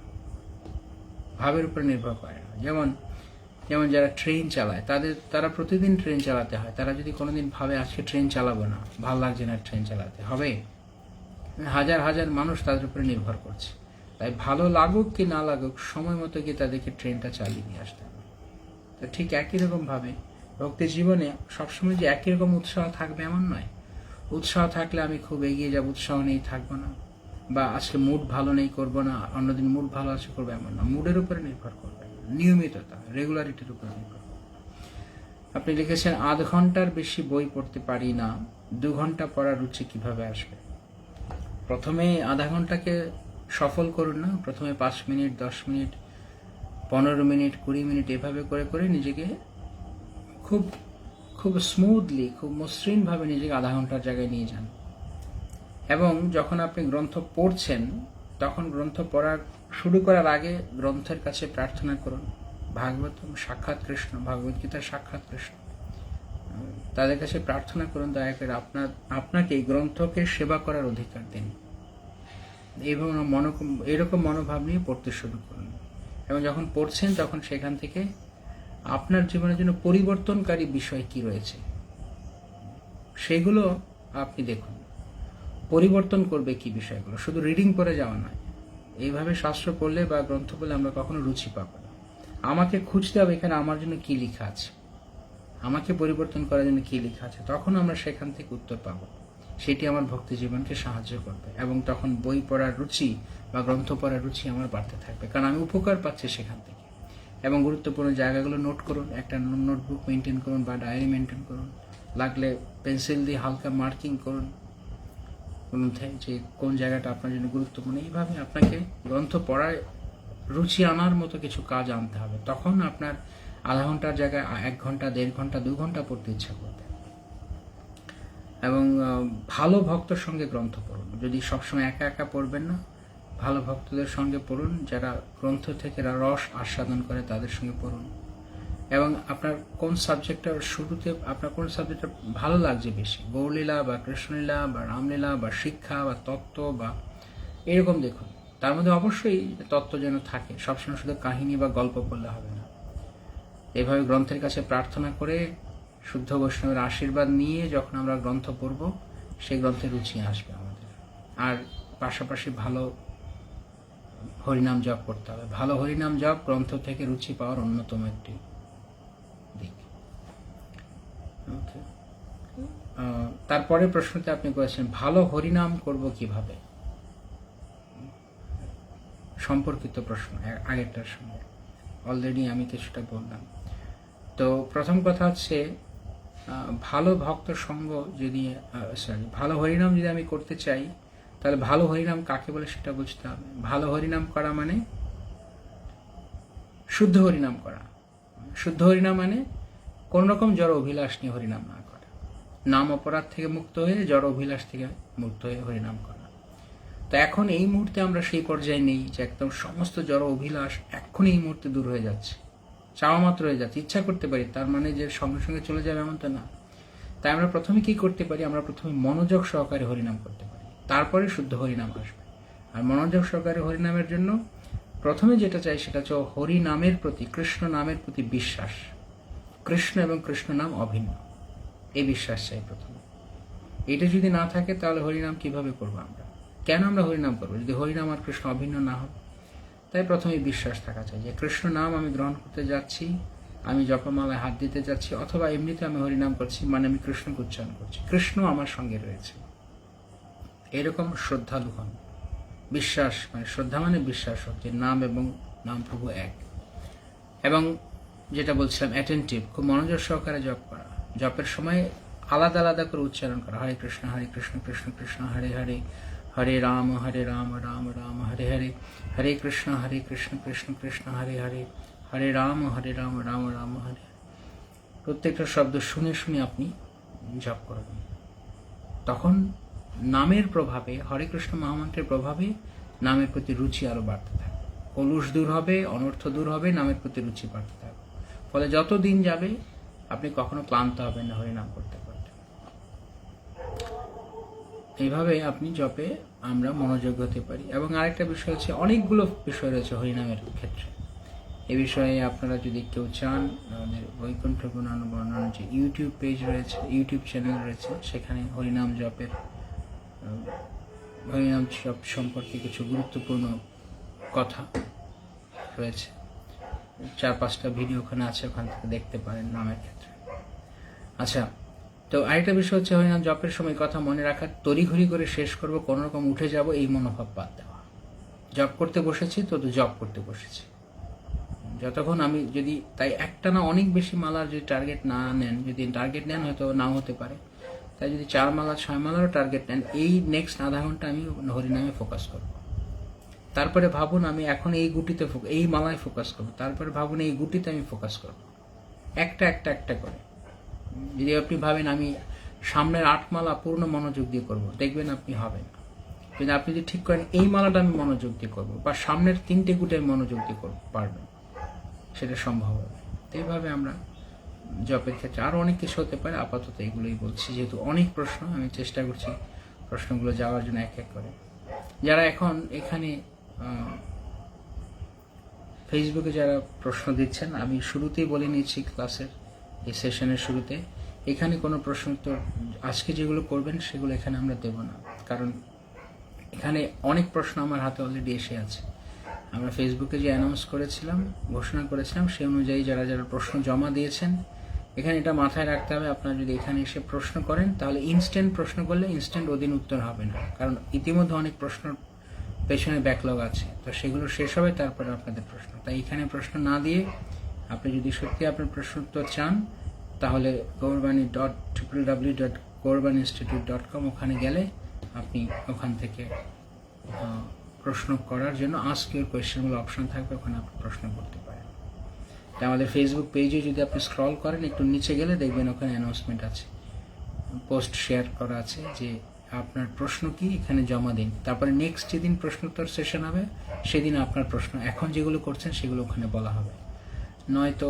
ভাবের উপরে নির্ভর করে না। যেমন যারা ট্রেন চালায় তারা প্রতিদিন ট্রেন চালাতে হয়। তারা যদি কোনোদিন ভাবে আজকে ট্রেন চালাবো না, ভাল লাগছে না ট্রেন চালাতে, হবে? হাজার হাজার মানুষ তাদের উপরে নির্ভর করছে। তাই ভালো লাগুক কি না লাগুক সময় মতো গিয়ে তাদেরকে ট্রেনটা চালিয়ে নিয়ে আসতে হবে। তো ঠিক একই রকমভাবে ভক্তি জীবনে সবসময় যে একই রকম উৎসাহ থাকবে এমন নয়। উৎসাহ থাকলে আমি খুব এগিয়ে যাব, উৎসাহ নেই থাকবো না, বা আজকে মুড ভালো নেই করবো না, অন্যদিন মুড ভালো আছে করবো, এমন না। মুডের উপরে নির্ভর করবে, নিয়মিততা রেগুলারিটির উপরে নির্ভর করবে। আপনি লিখেছেন ৮ ঘন্টার বেশি বই পড়তে পারি না, ২ ঘন্টা পড়ার রুচি কিভাবে আসবে? প্রথমে আধা ঘন্টাকে সফল করুন না, প্রথমে ৫ মিনিট, ১০ মিনিট, ১৫ মিনিট, ২০ মিনিট এভাবে করে করে নিজেকে খুব খুব স্মুথলি, খুব মসৃণভাবে নিজেকে আধা ঘন্টার জায়গায় নিয়ে যান। এবং যখন আপনি গ্রন্থ পড়ছেন তখন গ্রন্থ পড়া শুরু করার আগে গ্রন্থের কাছে প্রার্থনা করুন। ভাগবতম সাক্ষাৎ কৃষ্ণ, ভগবদ্গীতার সাক্ষাৎ কৃষ্ণ, তাদের কাছে প্রার্থনা করুন দয়া করে আপনাকে এই গ্রন্থকে সেবা করার অধিকার দিন। এরকম মনোভাব নিয়ে পড়তে শুরু করুন। এবং যখন পড়ছেন তখন সেখান থেকে আপনার জীবনের জন্য পরিবর্তনকারী বিষয় কি রয়েছে সেগুলো আপনি দেখুন, পরিবর্তন করবে কি বিষয়গুলো। শুধু রিডিং করে যাওয়া নয়। এইভাবে শাস্ত্র পড়লে বা গ্রন্থ পড়লে আমরা কখনো রুচি পাবো না। আমাকে খুঁজতে হবে এখানে আমার জন্য কি লেখা আছে, আমাকে পরিবর্তন করার জন্য কি লেখা আছে, তখন আমরা সেখান থেকে উত্তর পাবো। সেটি আমার ভক্তি জীবনকে সাহায্য করবে এবং তখন বই পড়ার রুচি বা গ্রন্থ পড়ার রুচি আমার বাড়তে থাকবে, কারণ আমি উপকার পাচ্ছি সেখান থেকে। এবং গুরুত্বপূর্ণ জায়গাগুলো নোট করুন, একটা নোটবুক মেনটেন করুন বা ডায়েরি মেনটেন করুন, লাগলে পেন্সিল দিয়ে হালকা মার্কিং করুন গ্রন্থে যে কোন জায়গাটা আপনার জন্য গুরুত্বপূর্ণ। এইভাবে আপনাকে গ্রন্থ পড়ায় রুচি আনার মতো কিছু কাজ আনতে হবে, তখন আপনার আধা ঘন্টার জায়গায় ১ ঘন্টা, ১.৫ ঘন্টা, ২ ঘন্টা পড়তে ইচ্ছা করবে। এবং ভালো ভক্তর সঙ্গে গ্রন্থ পড়ুন। যদি সবসময় একা একা পড়বেন না, ভালো ভক্তদের সঙ্গে পড়ুন, যারা গ্রন্থ থেকে রস আস্বাদন করে তাদের সঙ্গে পড়ুন। এবং আপনার কোন সাবজেক্টটা শুরুতে আপনার কোন সাবজেক্টটা ভালো লাগছে বেশি, গৌরলীলা বা কৃষ্ণলীলা বা রামলীলা বা শিক্ষা বা তত্ত্ব বা এরকম দেখুন। তার মধ্যে অবশ্যই তত্ত্ব যেন থাকে, সবসময় শুধু কাহিনী বা গল্প পড়লে হবে না। এভাবে গ্রন্থের কাছে প্রার্থনা করে শুদ্ধ বৈষ্ণবের আশীর্বাদ নিয়ে যখন আমরা গ্রন্থ পড়ব, সেই গ্রন্থের রুচি আসবে আমাদের। আর পাশাপাশি ভালো হরিনাম জপ করতে হবে। ভালো হরিনাম জপ গ্রন্থ থেকে রুচি পাওয়ার অন্যতম একটি দিক। তারপরে প্রশ্নতে আপনি করেছেন ভালো হরিনাম করব কিভাবে, সম্পর্কিত প্রশ্ন আগেরটার সঙ্গে অলরেডি আমি কিছুটা বললাম। তো প্রথম কথা হচ্ছে ভালো ভক্ত সঙ্গ যদি ভালো হরিনাম যদি আমি করতে চাই, তাহলে ভালো হরিনাম কাকে বলে সেটা বুঝতে হবে। ভালো হরিনাম করা মানে শুদ্ধ হরিনাম করা। শুদ্ধ হরিনাম মানে কোন রকম জড় অভিলাষ নিয়ে হরিনাম না করা, নাম অপরাধ থেকে মুক্ত হয়ে জড় অভিলাষ থেকে মুক্ত হয়ে হরিনাম করা। তো এখন এই মুহূর্তে আমরা সেই পর্যায়ে নেই যে একদম সমস্ত জড় অভিলাষ এখন এই মুহূর্তে দূর হয়ে যাচ্ছে, চাওয়া মাত্র হয়ে যাচ্ছে। ইচ্ছা করতে পারি, তার মানে যে সঙ্গে সঙ্গে চলে যাবে এমন তো না। তাই আমরা প্রথমে কি করতে পারি, আমরা প্রথমে মনোযোগ সহকারে হরিনাম করতে পারি, তারপরে শুদ্ধ হরিনাম আসবে। আর মনোযোগ সহকারে হরিনামের জন্য প্রথমে যেটা চাই সেটা হচ্ছে হরিনামের প্রতি, কৃষ্ণ নামের প্রতি বিশ্বাস। কৃষ্ণ এবং কৃষ্ণ নাম অভিন্ন, এই বিশ্বাস চাই প্রথমে। এটা যদি না থাকে তাহলে হরিনাম কিভাবে করবো আমরা? কেন আমরা হরিনাম করবো যদি হরিনাম আর কৃষ্ণ অভিন্ন না হয়? তাই প্রথমে বিশ্বাস থাকা চাই যে কৃষ্ণ নাম আমি গ্রহণ করতে যাচ্ছি, আমি জপমালায় হাত দিতে যাচ্ছি, অথবা এমনিতে আমি হরিনাম করছি, মানে আমি কৃষ্ণকে উচ্চারণ করছি, কৃষ্ণ আমার সঙ্গে রয়েছে। এরকম শ্রদ্ধালু হন। বিশ্বাস মানে শ্রদ্ধা মানে বিশ্বাস হোক যে নাম এবং নাম প্রভু এক। এবং যেটা বলছিলাম অ্যাটেন্টিভ, খুব মনোযোগ সহকারে জপ করা, জপের সময় আলাদা আলাদা করে উচ্চারণ করা, হরে কৃষ্ণ কৃষ্ণ কৃষ্ণ হরে হরে, হরে রাম রাম রাম হরে হরে, হরে কৃষ্ণ কৃষ্ণ কৃষ্ণ হরে হরে, হরে রাম রাম রাম হরে। প্রত্যেকটা শব্দ শুনে শুনে আপনি জপ করবেন। তখন নামের প্রভাবে, হরে কৃষ্ণ মহামন্ত্রের প্রভাবে নামের প্রতি রুচি আরো বাড়তে থাকবে, কলুষ দূর হবে, অনর্থ দূর হবে, নামের প্রতি রুচি বাড়তে থাকবে। ফলে যত দিন যাবে আপনি কখনো ক্লান্ত হবেন না হরিনাম করতে করতে। এইভাবে আপনি জপে আমরা মনোযোগ হতে পারি। এবং আরেকটা বিষয় হচ্ছে, অনেকগুলো বিষয় রয়েছে হরিনামের ক্ষেত্রে। এ বিষয়ে আপনারা যদি কেউ চান, আমাদের বৈকুণ্ঠ গুণানুবর্ণন যে ইউটিউব পেজ রয়েছে, ইউটিউব চ্যানেল রয়েছে, সেখানে হরিনাম জপ সম্পর্কে কিছু গুরুত্বপূর্ণ কথা রয়েছে। 4-5টা ভিডিও ওখানে আছে, ওখান থেকে দেখতে পারেন নামের ক্ষেত্রে। আচ্ছা, তো আরেকটা বিষয় হচ্ছে হরিনাম জপের সময় কথা মনে রাখার, তড়িঘড়ি করে শেষ করব, কোনো রকম উঠে যাব, এই মনোভাব বাদ দেওয়া। জপ করতে বসেছি তো জপ করতে বসেছি, যতক্ষণ আমি যদি তাই একটা না অনেক বেশি মালার যদি টার্গেট না নেন, যদি টার্গেট নেন হয়তো নাও হতে পারে, তাই যদি 4 মালা 6 মালারও টার্গেট নেন, এই নেক্সট আধা ঘন্টা আমি হরিনামে ফোকাস করব। তারপরে ভাবুন আমি এখন এই গুটিতে এই মালায় ফোকাস করব, তারপরে ভাবুন এই গুটিতে আমি ফোকাস করব, একটা করে। যদি আপনি ভাবেন আমি সামনের 8 মালা পূর্ণ মনোযোগ দিয়ে করব, দেখবেন আপনি হবেন। কিন্তু আপনি যদি ঠিক করেন এই মালাটা আমি মনোযোগ দিয়ে করবো, বা সামনের 3টে গুটে আমি মনোযোগ দিয়ে করবো, পারবেন, সেটা সম্ভব হবে। এইভাবে আমরা জপের ক্ষেত্রে আরো অনেক কিছু হতে পারে, আপাতত এগুলোই বলছি, যেহেতু অনেক প্রশ্ন, আমি চেষ্টা করছি প্রশ্নগুলো যাওয়ার জন্য এক এক করে। যারা এখন এখানে ফেসবুকে যারা প্রশ্ন দিচ্ছেন, আমি শুরুতেই বলে নিচ্ছি ক্লাসের এই সেশনের শুরুতে, এখানে কোনো প্রশ্ন উত্তর আজকে যেগুলো করবেন সেগুলো এখানে আমরা দেব না, কারণ এখানে অনেক প্রশ্ন আমার হাতে অলরেডি এসে আছে। আমরা ফেসবুকে যে অ্যানাউন্স করেছিলাম, ঘোষণা করেছিলাম, সেই অনুযায়ী যারা যারা প্রশ্ন জমা দিয়েছেন, এখানে এটা মাথায় রাখতে হবে, আপনারা যদি এখানে এসে প্রশ্ন করেন তাহলে ইনস্ট্যান্ট প্রশ্ন করলে ইনস্ট্যান্ট ওদিন উত্তর হবে না, কারণ ইতিমধ্যে অনেক প্রশ্ন পেছনে ব্যাকলগ আছে, তো সেগুলো শেষ হবে তারপরে আপনাদের প্রশ্ন। তাই এখানে প্রশ্ন না দিয়ে আপনি যদি সত্যি আপনার প্রশ্ন উত্তর চান, তাহলে www.gaurbani.institute.com ওখানে গেলে আপনি ওখান থেকে প্রশ্ন করার জন্য আস্ক ইউর কোয়েশ্চেন বলে অপশন থাকবে, ওখানে আপনি প্রশ্ন করতে পারেন। তাই আমাদের ফেসবুক পেজে যদি আপনি স্ক্রল করেন, একটু নিচে গেলে দেখবেন ওখানে অ্যানাউন্সমেন্ট আছে, পোস্ট শেয়ার করা আছে যে আপনার প্রশ্ন কি, এখানে জমা দিন। তারপরে নেক্সট যেদিন প্রশ্নোত্তর সেশন হবে সেদিন আপনার প্রশ্ন এখন যেগুলো করছেন সেগুলো ওখানে বলা হবে, নয়তো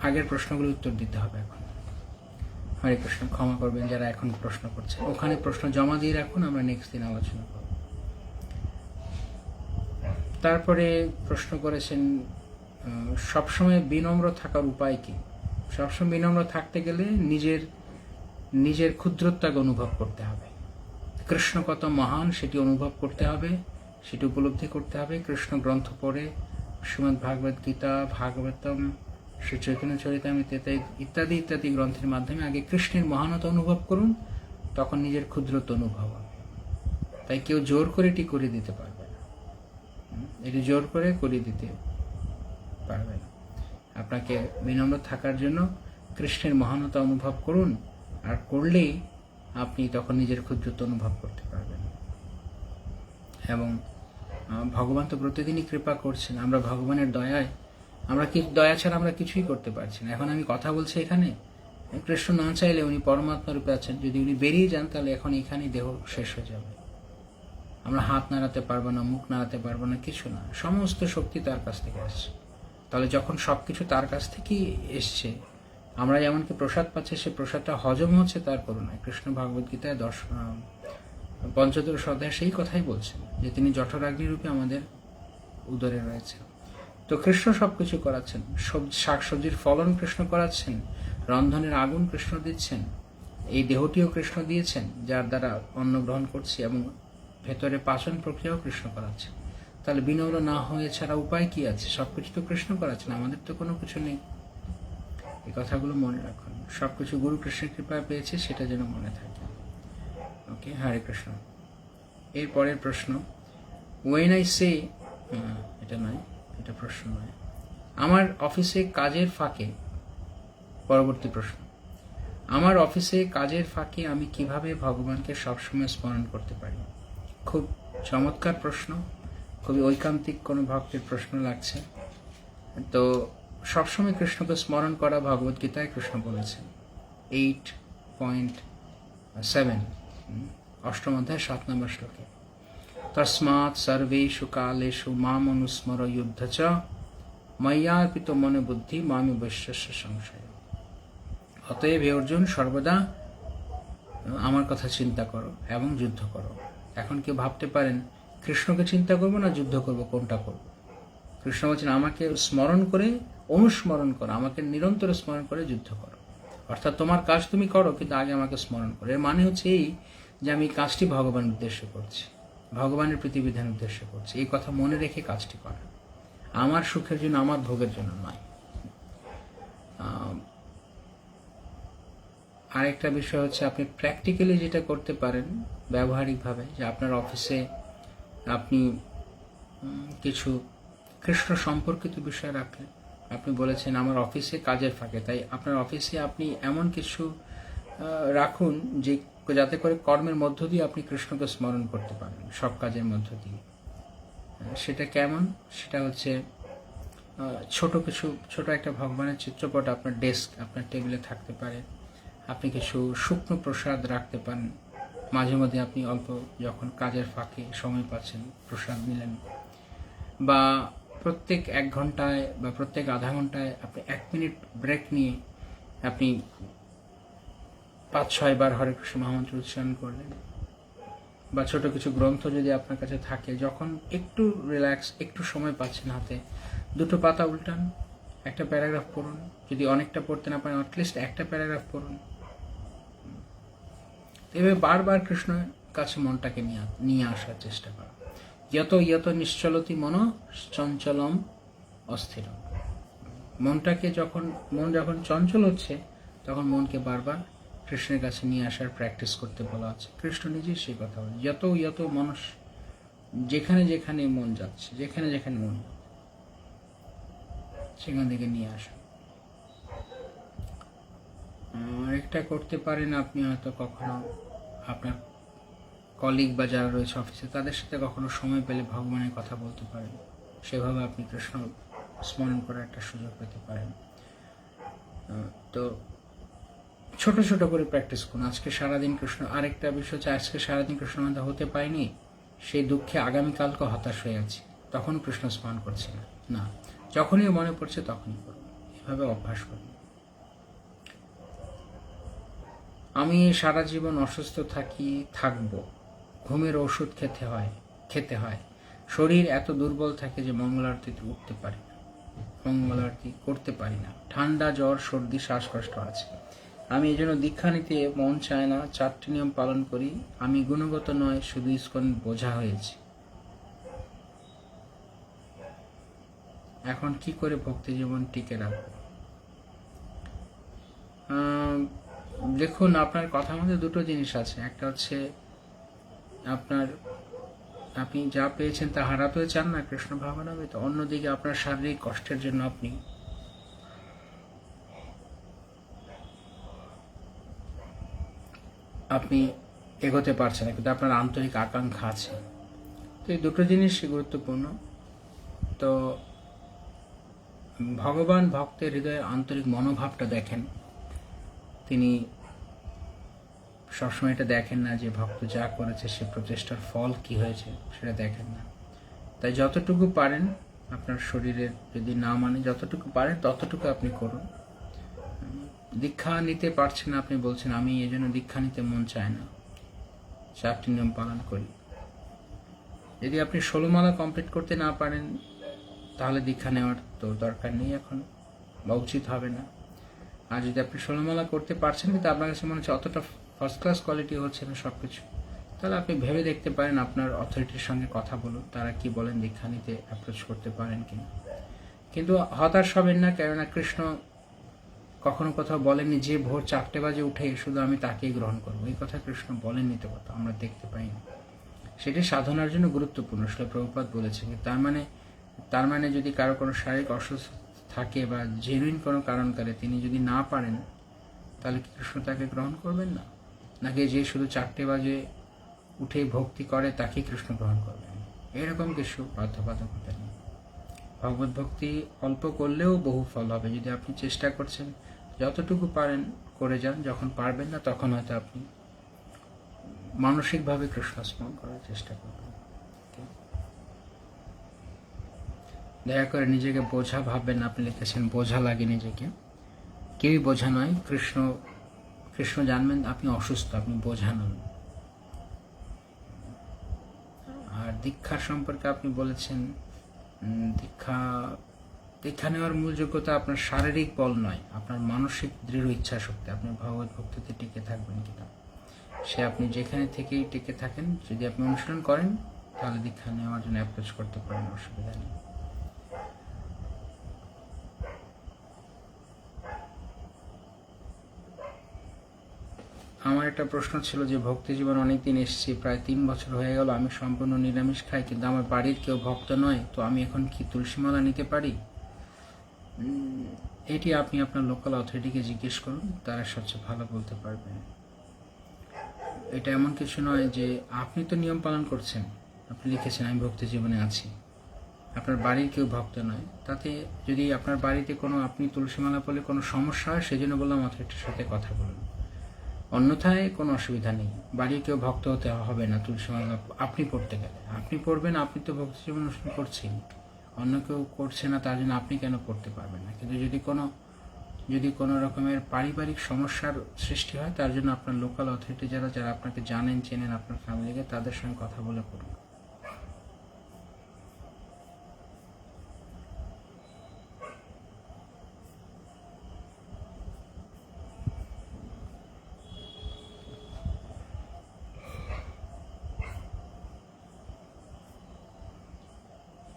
আগের প্রশ্নগুলো উত্তর দিতে হবে এখন। হরে কৃষ্ণ, ক্ষমা করবেন যারা এখন প্রশ্ন করছেন, ওখানে প্রশ্ন জমা দিয়ে রাখুন, আমরা নেক্সট দিন আলোচনা করব। তারপরে প্রশ্ন করেছেন সবসময় বিনম্র থাকার উপায় কি। সবসময় বিনম্র থাকতে গেলে নিজের ক্ষুদ্রত্বকে অনুভব করতে হবে, কৃষ্ণ কত মহান সেটি অনুভব করতে হবে, সেটি উপলব্ধি করতে হবে। কৃষ্ণ গ্রন্থ পড়ে, শ্রীমদ্ ভাগবত গীতা, ভাগবতম, শ্রী চৈতন্য চরিতামৃত ইত্যাদি ইত্যাদি গ্রন্থের মাধ্যমে আগে কৃষ্ণের মহানতা অনুভব করুন, তখন নিজের ক্ষুদ্রত্ব অনুভব হবে। তাই কেউ জোর করে এটি করে দিতে পারবে না, এটি জোর করে করিয়ে দিতে পারবে না। আপনাকে বিনম্র থাকার জন্য কৃষ্ণের মহানতা অনুভব করুন, আর করলেই আপনি তখন নিজের ক্ষুদ্রত্ব অনুভব করতে পারবেন। এবং ভগবান তো প্রতিদিনই কৃপা করছেন, আমরা ভগবানের দয়ায়, আমরা কি দয়া ছাড়া আমরা কিছুই করতে পারছি না। এখন আমি কথা বলছি এখানে, কৃষ্ণ না চাইলে উনি পরমাত্মা রূপে আছেন, যদি উনি বেরিয়ে যান তাহলে এখন এখানেই দেহ শেষ হয়ে যাবে, আমরা হাত নাড়াতে পারবো না, মুখ নাড়াতে পারবো না, কিছু না, সমস্ত শক্তি তার কাছ থেকে আসছে। তাহলে যখন সবকিছু তার কাছ থেকেই এসছে, আমরা যেমনকি প্রসাদ পাচ্ছি, সে প্রসাদটা হজম হচ্ছে তার করুণায়। কৃষ্ণ ভগবদ গীতায় 15 অধ্যায় সেই কথাই বলছেন যে তিনি জঠরাগ্নি রূপে আমাদের উদরে রয়েছে। তো কৃষ্ণ সবকিছু করাচ্ছেন, শাকসবজির ফলন কৃষ্ণ করাচ্ছেন, রন্ধনের আগুন কৃষ্ণ দিচ্ছেন, এই দেহটিও কৃষ্ণ দিয়েছেন যার দ্বারা অন্ন গ্রহণ করছি, এবং ভেতরে পাচন প্রক্রিয়াও কৃষ্ণ করাচ্ছেন। তাহলে বিনম্র না হয়ে ছাড়া উপায় কি আছে? সবকিছু তো কৃষ্ণ করাচ্ছেন, আমাদের তো কোনো কিছু নেই। এই কথাগুলো মনে রাখুন, সবকিছু গুরু কৃষ্ণের কৃপায় পেয়েছে, সেটা যেন মনে থাকে। ওকে, হরে কৃষ্ণ। এর পরের প্রশ্ন, ওয়েন আই সে, এটা নয়, এটা প্রশ্ন নয়। আমার অফিসে কাজের ফাঁকে, পরবর্তী প্রশ্ন, আমার অফিসে কাজের ফাঁকে আমি কিভাবে ভগবানকে সবসময় স্মরণ করতে পারি? খুব চমৎকার প্রশ্ন, খুবই ঐকান্তিক কোনো ভক্তের প্রশ্ন লাগছে। তো সবসময় কৃষ্ণকে স্মরণ করা ভগবদ্গীতায় কৃষ্ণ বলেছেন 8.7, অষ্টম অধ্যায় 7 নম্বর শ্লোকে, তস্মাৎ সর্বেষু কালেষু মাম অনুস্মর যুদ্ধ চ ময়্যার্পিত মনে বুদ্ধি মামি বৈশ্যস্য সংশয়। অতএব হে অর্জুন, সর্বদা আমার কথা চিন্তা করো এবং যুদ্ধ করো। এখন কেউ ভাবতে পারেন কৃষ্ণকে চিন্তা করবো না যুদ্ধ করব, কোনটা করব? কৃষ্ণ বলছেন আমাকে স্মরণ করে, অনুস্মরণ করো, আমাকে নিরন্তর স্মরণ করে যুদ্ধ করো। অর্থাৎ তোমার কাজ তুমি করো, কিন্তু আগে আমাকে স্মরণ করো। এর মানে হচ্ছে এই যে আমি কাজটি ভগবানের উদ্দেশ্য করছি, ভগবানের প্রতিবিধান উদ্দেশ্য করছি, এই কথা মনে রেখে কাজটি করা, আমার সুখের জন্য, আমার ভোগের জন্য নয়। আরেকটা বিষয় হচ্ছে আপনি প্র্যাকটিক্যালি যেটা করতে পারেন ব্যবহারিকভাবে, যে আপনার অফিসে আপনি কিছু কৃষ্ণ সম্পর্কিত বিষয় রাখলেন। আপনি বলেছেন আমার অফিসে কাজের ফাঁকে, তাই আপনার অফিসে আপনি এমন কিছু রাখুন যে যাতে করে কর্মের মধ্য দিয়ে আপনি কৃষ্ণকে স্মরণ করতে পারেন, সব কাজের মধ্য দিয়ে। সেটা কেমন? সেটা হচ্ছে ছোট একটা ভগবানের চিত্রপট আপনার ডেস্ক, আপনার টেবিলে থাকতে পারে। আপনি কিছু শুকনো প্রসাদ রাখতে পারেন, মাঝে মধ্যে আপনি অল্প যখন কাজের ফাঁকে সময় পাচ্ছেন প্রসাদ নিলেন। বা প্রত্যেক 1 ঘন্টায় বা প্রত্যেক আধা ঘন্টায় আপনি 1 মিনিট ব্রেক নিয়ে আপনি 5-6 বার হরে কৃষ্ণ মহামন্ত্র উচ্চারণ করলেন। বা ছোট কিছু গ্রন্থ যদি আপনার কাছে থাকে, যখন একটু রিল্যাক্স, একটু সময় পাচ্ছেন হাতে, 2 পাতা উল্টান, একটা প্যারাগ্রাফ পড়ুন। যদি অনেকটা পড়তে না পারেন, অ্যাটলিস্ট একটা প্যারাগ্রাফ পড়ুন। এভাবে বারবার কৃষ্ণের কাছে মনটাকে নিয়ে আসার চেষ্টা করা। যত ইয়ত নিশ্চলতি মন চঞ্চলম অস্থিরম। মনটাকে মন যখন চঞ্চল হচ্ছে, তখন মনকে বারবার কৃষ্ণের কাছে নিয়ে আসার প্র্যাকটিস করতে বলা আছে। কৃষ্ণ নিজেই সেই কথা বলেন, যত মানুষ যেখানে যেখানে মন যাচ্ছে, যেখানে যেখানে মন, সেখান থেকে নিয়ে আসা। আরেকটা করতে পারেন, আপনি হয়তো কখনো আপনার কলিগ বা যারা রয়েছে অফিসে, তাদের সাথে কখনো সময় পেলে ভগবানের কথা বলতে পারেন। সেভাবে আপনি কৃষ্ণ স্মরণ করার একটা সুযোগ পেতে পারেন। তো ছোট ছোট করে প্র্যাকটিস করুন। আজকে সারাদিন কৃষ্ণ, আরেকটা বিষয় হচ্ছে আজকে সারাদিন কৃষ্ণ মন্ত্র হতে পারিনি, সেই দুঃখে আগামীকালকে হতাশ হয়ে আছি, তখন কৃষ্ণ স্মরণ করছি না, যখনই মনে পড়ছে তখনই করুন। এভাবে অভ্যাস করুন। আমি সারা জীবন অসুস্থ থাকবো, ঘুমের ওষুধ খেতে হয়, শরীর এত দুর্বল থাকে যে মঙ্গল আরতিতে উঠতে পারি না, মঙ্গল আরতি করতে পারি না, ঠান্ডা, জ্বর, সর্দি, শ্বাসকষ্ট আছে। আমি এই জন্য দীক্ষা নিতে মন চায় না, 4টি নিয়ম পালন করি, আমি গুণগত নয়, শুধু ইস্কন বোঝা হয়েছি। এখন কি করে ভক্তি জীবন টিকে রাখবো? দেখুন, আপনার কথার মধ্যে 2টো জিনিস আছে। একটা হচ্ছে আপনি যা পেয়েছেন তা হারাতেও চান না কৃষ্ণ ভাবনামে, তো অন্যদিকে আপনার শারীরিক কষ্টের জন্য আপনি এগোতে পারছেন না, কিন্তু আপনার আন্তরিক আকাঙ্ক্ষা আছে। তো এই 2টো জিনিস গুরুত্বপূর্ণ। তো ভগবান ভক্তের হৃদয়ের আন্তরিক মনোভাবটা দেখেন। তিনি সবসময় এটা দেখেন না যে ভক্ত যা করেছে সে প্রচেষ্টার ফল কি হয়েছে, সেটা দেখেন না। তাই যতটুকু পারেন, আপনার শরীরের যদি না মানে, যতটুকু পারেন ততটুকু আপনি করুন। দীক্ষা নিতে পারছেন না, আপনি বলছেন আমি এই জন্য দীক্ষা নিতে মন চায় না, 4টি নিয়ম পালন করি। যদি আপনি 16 মালা কমপ্লিট করতে না পারেন, তাহলে দীক্ষা নেওয়ার তো দরকার নেই এখন, বা উচিত হবে না। আর যদি আপনি 16 মালা করতে পারছেন, কিন্তু আপনার কাছে মনে হচ্ছে অতটা ফার্স্ট ক্লাস কোয়ালিটি হচ্ছে না সবকিছু, তাহলে আপনি ভেবে দেখতে পারেন, আপনার অথরিটির সঙ্গে কথা বলুন, তারা কি বলেন, দীক্ষা নিতে অ্যাপ্রোচ করতে পারেন কিনা। কিন্তু হতাশ হবেন না, কেননা কৃষ্ণ কখনো কোথাও বলেননি যে ভোর 4টে বাজে উঠে শুধু আমি তাকেই গ্রহণ করবো, এই কথা কৃষ্ণ বলেননি, তো কথা আমরা দেখতে পাই না। সেটি সাধনার জন্য গুরুত্বপূর্ণ, শ্রীল প্রভুপাদ বলেছেন। তার মানে তার মানে যদি কারো কোনো শারীরিক অসুস্থ থাকে বা জেনুইন কোনো কারণকালে তিনি যদি না পারেন, তাহলে কি কৃষ্ণ তাকে গ্রহণ করবেন না? নাকি যে শুধু 4টে বাজে উঠে ভক্তি করে তাকে কৃষ্ণ গ্রহণ করবেন? এরকম কিছু বাধ্যবাধকতা নেই। ভগবত ভক্তি অল্প করলেও বহু ফল হবে। যদি আপনি চেষ্টা করছেন, যতটুকু পারেন করে যান। যখন পারবেন না, তখন হয়তো আপনি মানসিকভাবে কৃষ্ণ স্মরণ করার চেষ্টা করবেন। দয়া করে নিজেকে বোঝা ভাববেন না। আপনি লিখেছেন বোঝা লাগে নিজেকে। কেউই বোঝা নয়। কৃষ্ণ জানবেন আপনি অসুস্থ, আপনি বোঝা নন। আর দীক্ষা সম্পর্কে আপনি বলেছেন, দীক্ষা নেওয়ার মূল যোগ্যতা আপনার শারীরিক বল নয়, আপনার মানসিক দৃঢ় ইচ্ছা শক্তি। আপনি ভগবত ভক্তিতে টিকে থাকবেন কিনা, সে আপনি যেখানে থেকেই টিকে থাকেন, যদি আপনি অনুশীলন করেন, তাহলে দীক্ষা নেওয়ার জন্য অ্যাপ্রোচ করতে পারেন, অসুবিধা নেই। আমার একটা প্রশ্ন ছিল যে ভক্তি জীবন অনেকদিন এসেছি, প্রায় 3 বছর হয়ে গেল, আমি সম্পূর্ণ নিরামিষ খাই, কিন্তু আমার বাড়ির কেউ ভক্ত নয়, তো আমি এখন কি তুলসীমালা নিতে পারি? এটি আপনি আপনার লোকাল অথরিটিকে জিজ্ঞেস করুন, তারা সবচেয়ে ভালো বলতে পারবেন। এটা এমন কিছু নয় যে আপনি তো নিয়ম পালন করছেন, আপনি লিখেছেন আমি ভক্তি জীবনে আছি, আপনার বাড়ির কেউ ভক্ত নয়, তাতে যদি আপনার বাড়িতে কোনো আপনি তুলসীমালা পড়লে কোনো সমস্যা হয়, সেই জন্য বললাম অথরিটির সাথে কথা বলুন। অন্যথায় কোনো অসুবিধা নেই। বাড়ির কেউ ভক্ত হতে হবে না তুলসীমালা আপনি পড়তে গেলে। আপনি পড়বেন, আপনি তো ভক্তি জীবন অনুষ্ঠান করছেন, অন্য কেউ করছে না, তার জন্য আপনি কেন পড়তে পারবেন না? কিন্তু যদি কোনো রকমের পারিবারিক সমস্যার সৃষ্টি হয়, তার জন্য আপনার লোকাল অথরিটি যারা আপনাকে জানেন, চেনেন, আপনার ফ্যামিলিকে, তাদের সঙ্গে কথা বলে করুন।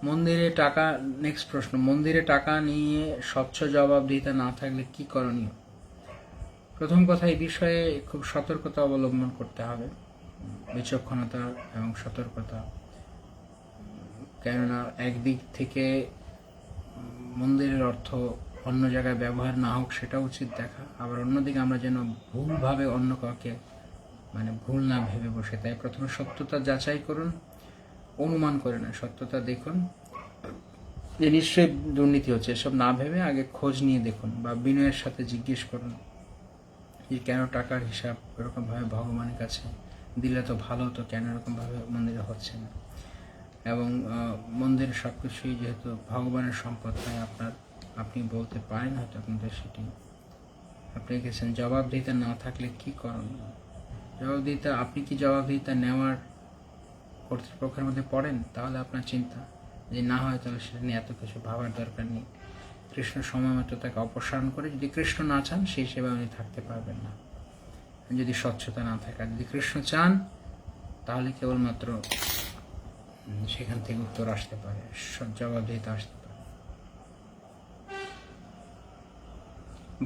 মন্দিরে টাকা, নেক্সট প্রশ্ন, মন্দিরে টাকা নিয়ে স্বচ্ছ জবাবদিহিতা না থাকলে কি করণীয়? প্রথম কথা, এই বিষয়ে খুব সতর্কতা অবলম্বন করতে হবে, বিচক্ষণতা এবং সতর্কতা। কেননা একদিক থেকে মন্দিরের অর্থ অন্য জায়গায় ব্যবহার না হোক, সেটা উচিত দেখা। আবার অন্যদিকে আমরা যেন ভুলভাবে অন্য কাউকে ভুল না ভেবে বসে। তাই প্রথমে সত্যতা যাচাই করুন, অনুমান করে না, সত্যতা দেখুন যে নিশ্চয়ই দুর্নীতি হচ্ছে, এসব না ভেবে আগে খোঁজ নিয়ে দেখুন, বা বিনয়ের সাথে জিজ্ঞেস করুন যে কেন টাকার হিসাব এরকমভাবে ভগবানের কাছে দিলে তো ভালো হতো, কেন এরকমভাবে মন্দিরে হচ্ছে না। এবং মন্দিরের সব কিছুই যেহেতু ভগবানের সম্পদ, তাই আপনি বলতে পারেন হয়তো আপনাদের সেটি। আপনি গেছেন জবাবদিহিতা না থাকলে কি করণীয়? জবাবদিহিতা, আপনি কি জবাবদিহিতা নেওয়ার কর্তৃপক্ষের মধ্যে পড়েন? তাহলে আপনার চিন্তা যে না হয়, তাহলে সেটা নিয়ে এত কিছু ভাবার দরকার নেই। কৃষ্ণ সময় মতো তাকে অপসারণ করে, যদি কৃষ্ণ না চান সেই সেবা উনি থাকতে পারবেন না, যদি স্বচ্ছতা না থাকে। আর যদি কৃষ্ণ চান, তাহলে কেবলমাত্র সেখান থেকে উত্তর আসতে পারে, জবাবদিহিতা আসতে পারে।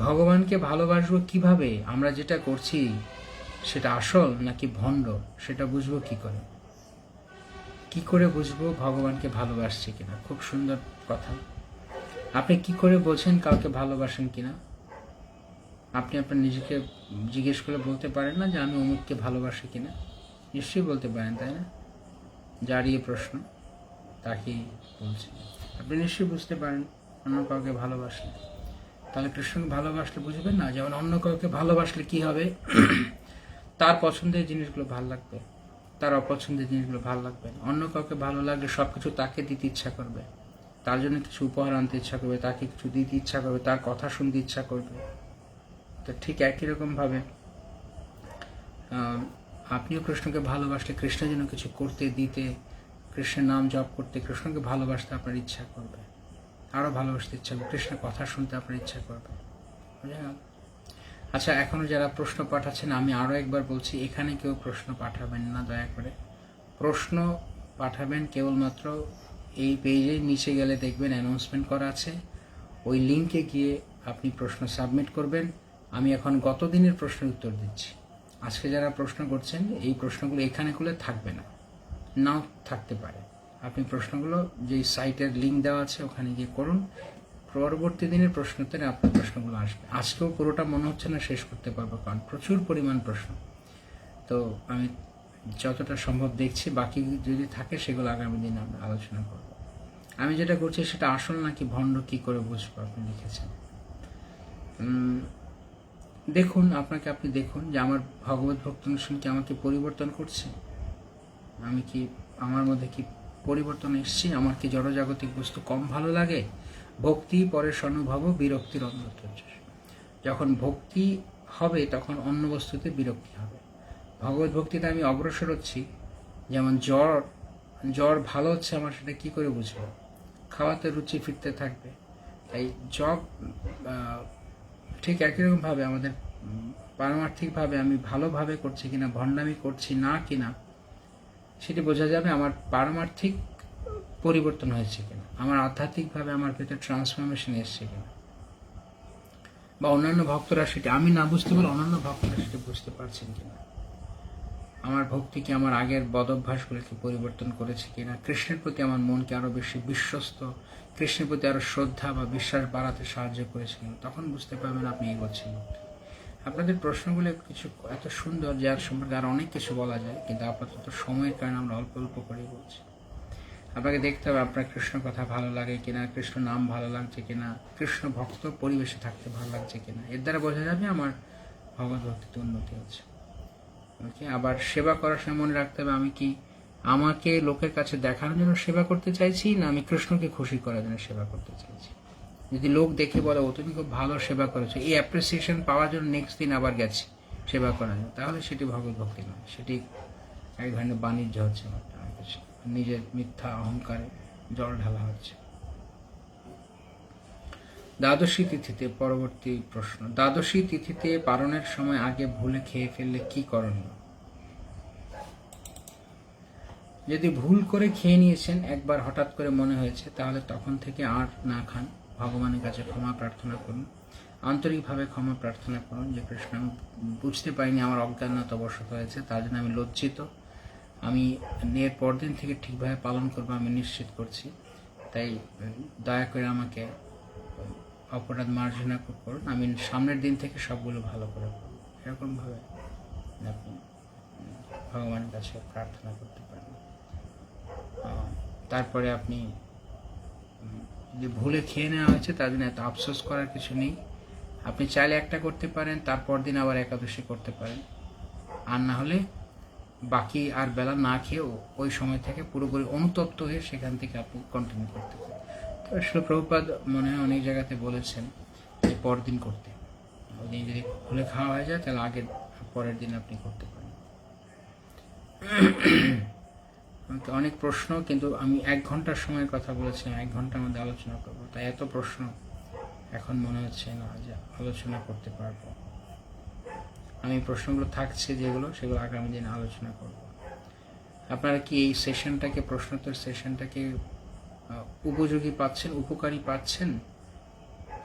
ভগবানকে ভালোবাসবো কিভাবে? আমরা যেটা করছি সেটা আসল নাকি ভণ্ড, সেটা বুঝবো কি করে? কি করে বুঝবো ভগবানকে ভালোবাসছি কিনা? খুব সুন্দর কথা। আপনি কি করে বোঝেন কাউকে ভালোবাসেন কিনা? আপনি আপনার নিজেকে জিজ্ঞেস করে বলতে পারেন না যে আমি অমুককে ভালোবাসি কিনা? নিশ্চয়ই বলতে পারেন, তাই না? যার এই প্রশ্ন তাকেই বলছি। আপনি নিশ্চয়ই বুঝতে পারেন অন্য কাউকে ভালোবাসলে। তাহলে কৃষ্ণকে ভালোবাসলে বুঝবেন না? যেমন অন্য কাউকে ভালোবাসলে কি হবে, তার পছন্দের জিনিসগুলো ভালো লাগবে, তার অপছন্দের জিনিসগুলো ভালো লাগবে। অন্য কাউকে ভালো লাগলে সবকিছু তাকে দিতে ইচ্ছা করবে, তার জন্য কিছু উপহার আনতে ইচ্ছা করবে, তাকে কিছু দিতে ইচ্ছা করবে, তার কথা শুনতে ইচ্ছা করবে। তো ঠিক একই রকমভাবে আপনিও কৃষ্ণকে ভালোবাসলে কৃষ্ণের জন্য কিছু করতে, দিতে, কৃষ্ণের নাম জপ করতে, কৃষ্ণকে ভালোবাসতে আপনার ইচ্ছা করবে, আরও ভালোবাসতে ইচ্ছা করবে, কৃষ্ণের কথা শুনতে আপনার ইচ্ছা করবে। বুঝা গেল? আচ্ছা, এখনও যারা প্রশ্ন পাঠাচ্ছেন, আমি আরও একবার বলছি, এখানে কেউ প্রশ্ন পাঠাবেন না, দয়া করে। প্রশ্ন পাঠাবেন কেবলমাত্র এই পেজের নিচে গেলে দেখবেন অ্যানাউন্সমেন্ট করা আছে, ওই লিঙ্কে গিয়ে আপনি প্রশ্ন সাবমিট করবেন। আমি এখন গত দিনের প্রশ্নের উত্তর দিচ্ছি। আজকে যারা প্রশ্ন করছেন, এই প্রশ্নগুলো এখানে খুলে থাকবে না, নাও থাকতে পারে, আপনি প্রশ্নগুলো যেই সাইটের লিঙ্ক দেওয়া আছে ওখানে গিয়ে করুন। পরবর্তী দিনের প্রশ্নোত্তরে আপনার প্রশ্নগুলো আসবে। আজকেও পুরোটা মনে হচ্ছে না শেষ করতে পারবো, কারণ প্রচুর পরিমাণ প্রশ্ন। তো আমি যতটা সম্ভব দেখছি, বাকি যদি থাকে সেগুলো আগামী দিন আমরা আলোচনা করব। আমি যেটা করছি সেটা আসল নাকি ভণ্ড কি করে বুঝবো? আপনি লিখেছেন, দেখুন আপনি দেখুন যে আমার ভগবত ভক্ত অনুষ্ঠান কি আমাকে পরিবর্তন করছে? আমি কি আমার মধ্যে কি পরিবর্তন এসছি? আমার কি জড়জাগতিক বস্তু কম ভালো লাগে? ভক্তি পরে অনুভব, বিরক্তির অন্যত্র। যখন ভক্তি হবে তখন অন্য বস্তুতে বিরক্তি হবে। ভগবত ভক্তিতে আমি অগ্রসর হচ্ছি, যেমন জ্বর ভালো হচ্ছে আমার, সেটা কি করে বুঝবো? খাওয়াতে রুচি ফিরতে থাকবে। তাই ঠিক একই রকমভাবে আমাদের পারমার্থিকভাবে আমি ভালোভাবে করছি কিনা, ভণ্ডামি করছি না কিনা, সেটি বোঝা যাবে আমার পারমার্থিক পরিবর্তন হয়েছে কিনা, আমার আধ্যাত্মিকভাবে আমার ভেতর ট্রান্সফরমেশন এসছে কিনা। বা অন্যান্য ভক্তরা সেটি আমি না বুঝতে পারলে অন্যান্য ভক্তরা সেটি বুঝতে পারছেন কিনা। আমার ভক্তি কি আমার আগের বদভ্যাসগুলোকে পরিবর্তন করেছে কিনা, কৃষ্ণের প্রতি আমার মনকে আরো বেশি বিশ্বস্ত, কৃষ্ণের প্রতি আরো শ্রদ্ধা বা বিশ্বাস বাড়াতে সাহায্য করেছে কিনা, তখন বুঝতে পারবেন আপনি এগোচ্ছেন। আপনাদের প্রশ্নগুলো কিছু এত সুন্দর, যার সম্পর্কে আর অনেক কিছু বলা যায়, কিন্তু আপাতত সময়ের কারণে আমরা অল্প অল্প করে বলছি। আপনাকে দেখতে হবে আপনার কৃষ্ণ কথা ভালো লাগে কিনা, কৃষ্ণ নাম ভালো লাগছে কিনা, কৃষ্ণ ভক্ত পরিবেশে থাকতে ভালো লাগছে কিনা। এর দ্বারা বোঝা যাবে আমার ভগবত ভক্তিতে উন্নতি হচ্ছে। ওকে, আবার সেবা করার সময় মনে রাখতে হবে আমি কি আমাকে লোকের কাছে দেখানোর জন্য সেবা করতে চাইছি, না আমি কৃষ্ণকে খুশি করার জন্য সেবা করতে চাইছি। যদি লোক দেখে বলে ও তুমি খুব ভালো সেবা করেছো, এই অ্যাপ্রিসিয়েশন পাওয়ার জন্য নেক্সট দিন আবার গেছি সেবা করার জন্য, তাহলে সেটি ভগবত ভক্তি নয়, সেটি এক ধরনের বাণিজ্য হচ্ছে। নিজের মিথ্যা অহংকারে জল ঢালা হচ্ছে। দ্বাদশী তিথিতে, পরবর্তী প্রশ্ন, দ্বাদশী তিথিতে পারণের সময় আগে ভুলে খেয়ে ফেললে কি করণীয়? যদি ভুল করে খেয়ে নিয়েছেন, একবার হঠাৎ করে মনে হয়েছে, তাহলে তখন থেকে আর না খান। ভগবানের কাছে ক্ষমা প্রার্থনা করুন, আন্তরিকভাবে ক্ষমা প্রার্থনা করুন যে কৃষ্ণ, আমি বুঝতে পারিনি, আমার অজ্ঞানতাবশত হয়েছে, তার জন্য আমি লজ্জিত। আমি এর পরদিন থেকে ঠিকভাবে পালন করবো আমি নিশ্চিত করছি। তাই দয়া করে আমাকে অপরাধ মার্জনা করুন, আমি সামনের দিন থেকে সবগুলো ভালো করে করব। এরকমভাবে আপনি ভগবানের কাছে প্রার্থনা করতে পারেন। তারপরে আপনি যে ভুলে খেয়ে নেওয়া হয়েছে তার জন্য এত আফসোস করার কিছু নেই। আপনি চাইলে একটা করতে পারেন, তারপর দিন আবার একাদশী করতে পারেন, আর না হলে বাকি আর বেলা না খেয়েও ওই সময় থেকে পুরোপুরি অনুতপ্ত হয়ে সেখান থেকে আপনি কন্টিনিউ করতে পারেন। তো আসলে প্রভুপাদ মনে হয় অনেক জায়গাতে বলেছেন যে পরদিন করতে, ওই দিন যদি ভুলে খাওয়া হয়ে যায় তাহলে আগের পরের দিন আপনি করতে পারেন। অনেক প্রশ্ন, কিন্তু আমি 1 ঘন্টার সময়ের কথা বলেছিলাম, 1 ঘন্টার মধ্যে আলোচনা করবো, তাই এত প্রশ্ন এখন মনে হচ্ছে না যে আলোচনা করতে পারবো। আমি প্রশ্নগুলো থাকছে যেগুলো, সেগুলো আগামী দিনে আলোচনা করব। আপনারা কি এই সেশনটাকে, প্রশ্নোত্তর সেশনটাকে উপযোগী পাচ্ছেন, উপকারী পাচ্ছেন?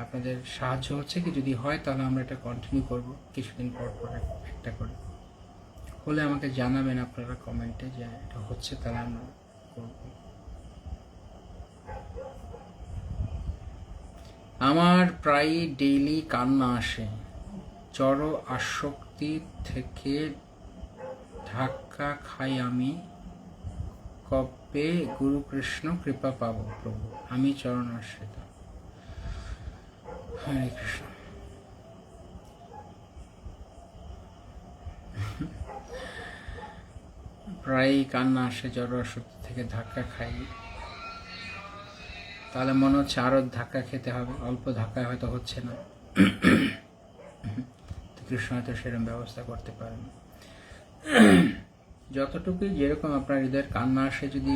আপনাদের সাহায্য হচ্ছে কি? যদি হয় তাহলে আমরা এটা কন্টিনিউ করব কিছুদিন পর পর একটা করে। হলে আমাকে জানাবেন আপনারা কমেন্টে যে এটা হচ্ছে, তাহলে আমরা করব। আমার প্রায় ডেইলি কান্না আসে, জড় আসক্তি থেকে ধাক্কা খাই আমি, কবে গুরু কৃষ্ণ কৃপা পাবো প্রভু? আমি চরণ আশ্রিত। হরে কৃষ্ণ। প্রায় কান্না আসে, জড় আসক্তি থেকে ধাক্কা খাই, তাহলে মনে হচ্ছে আরো ধাক্কা খেতে হবে, অল্প ধাক্কায় হয়তো হচ্ছে না। কৃষ্ণ হয়তো সেরকম ব্যবস্থা করতে পারেন। যতটুকুই যেরকম আপনার হৃদয়ের কান্না আসে, যদি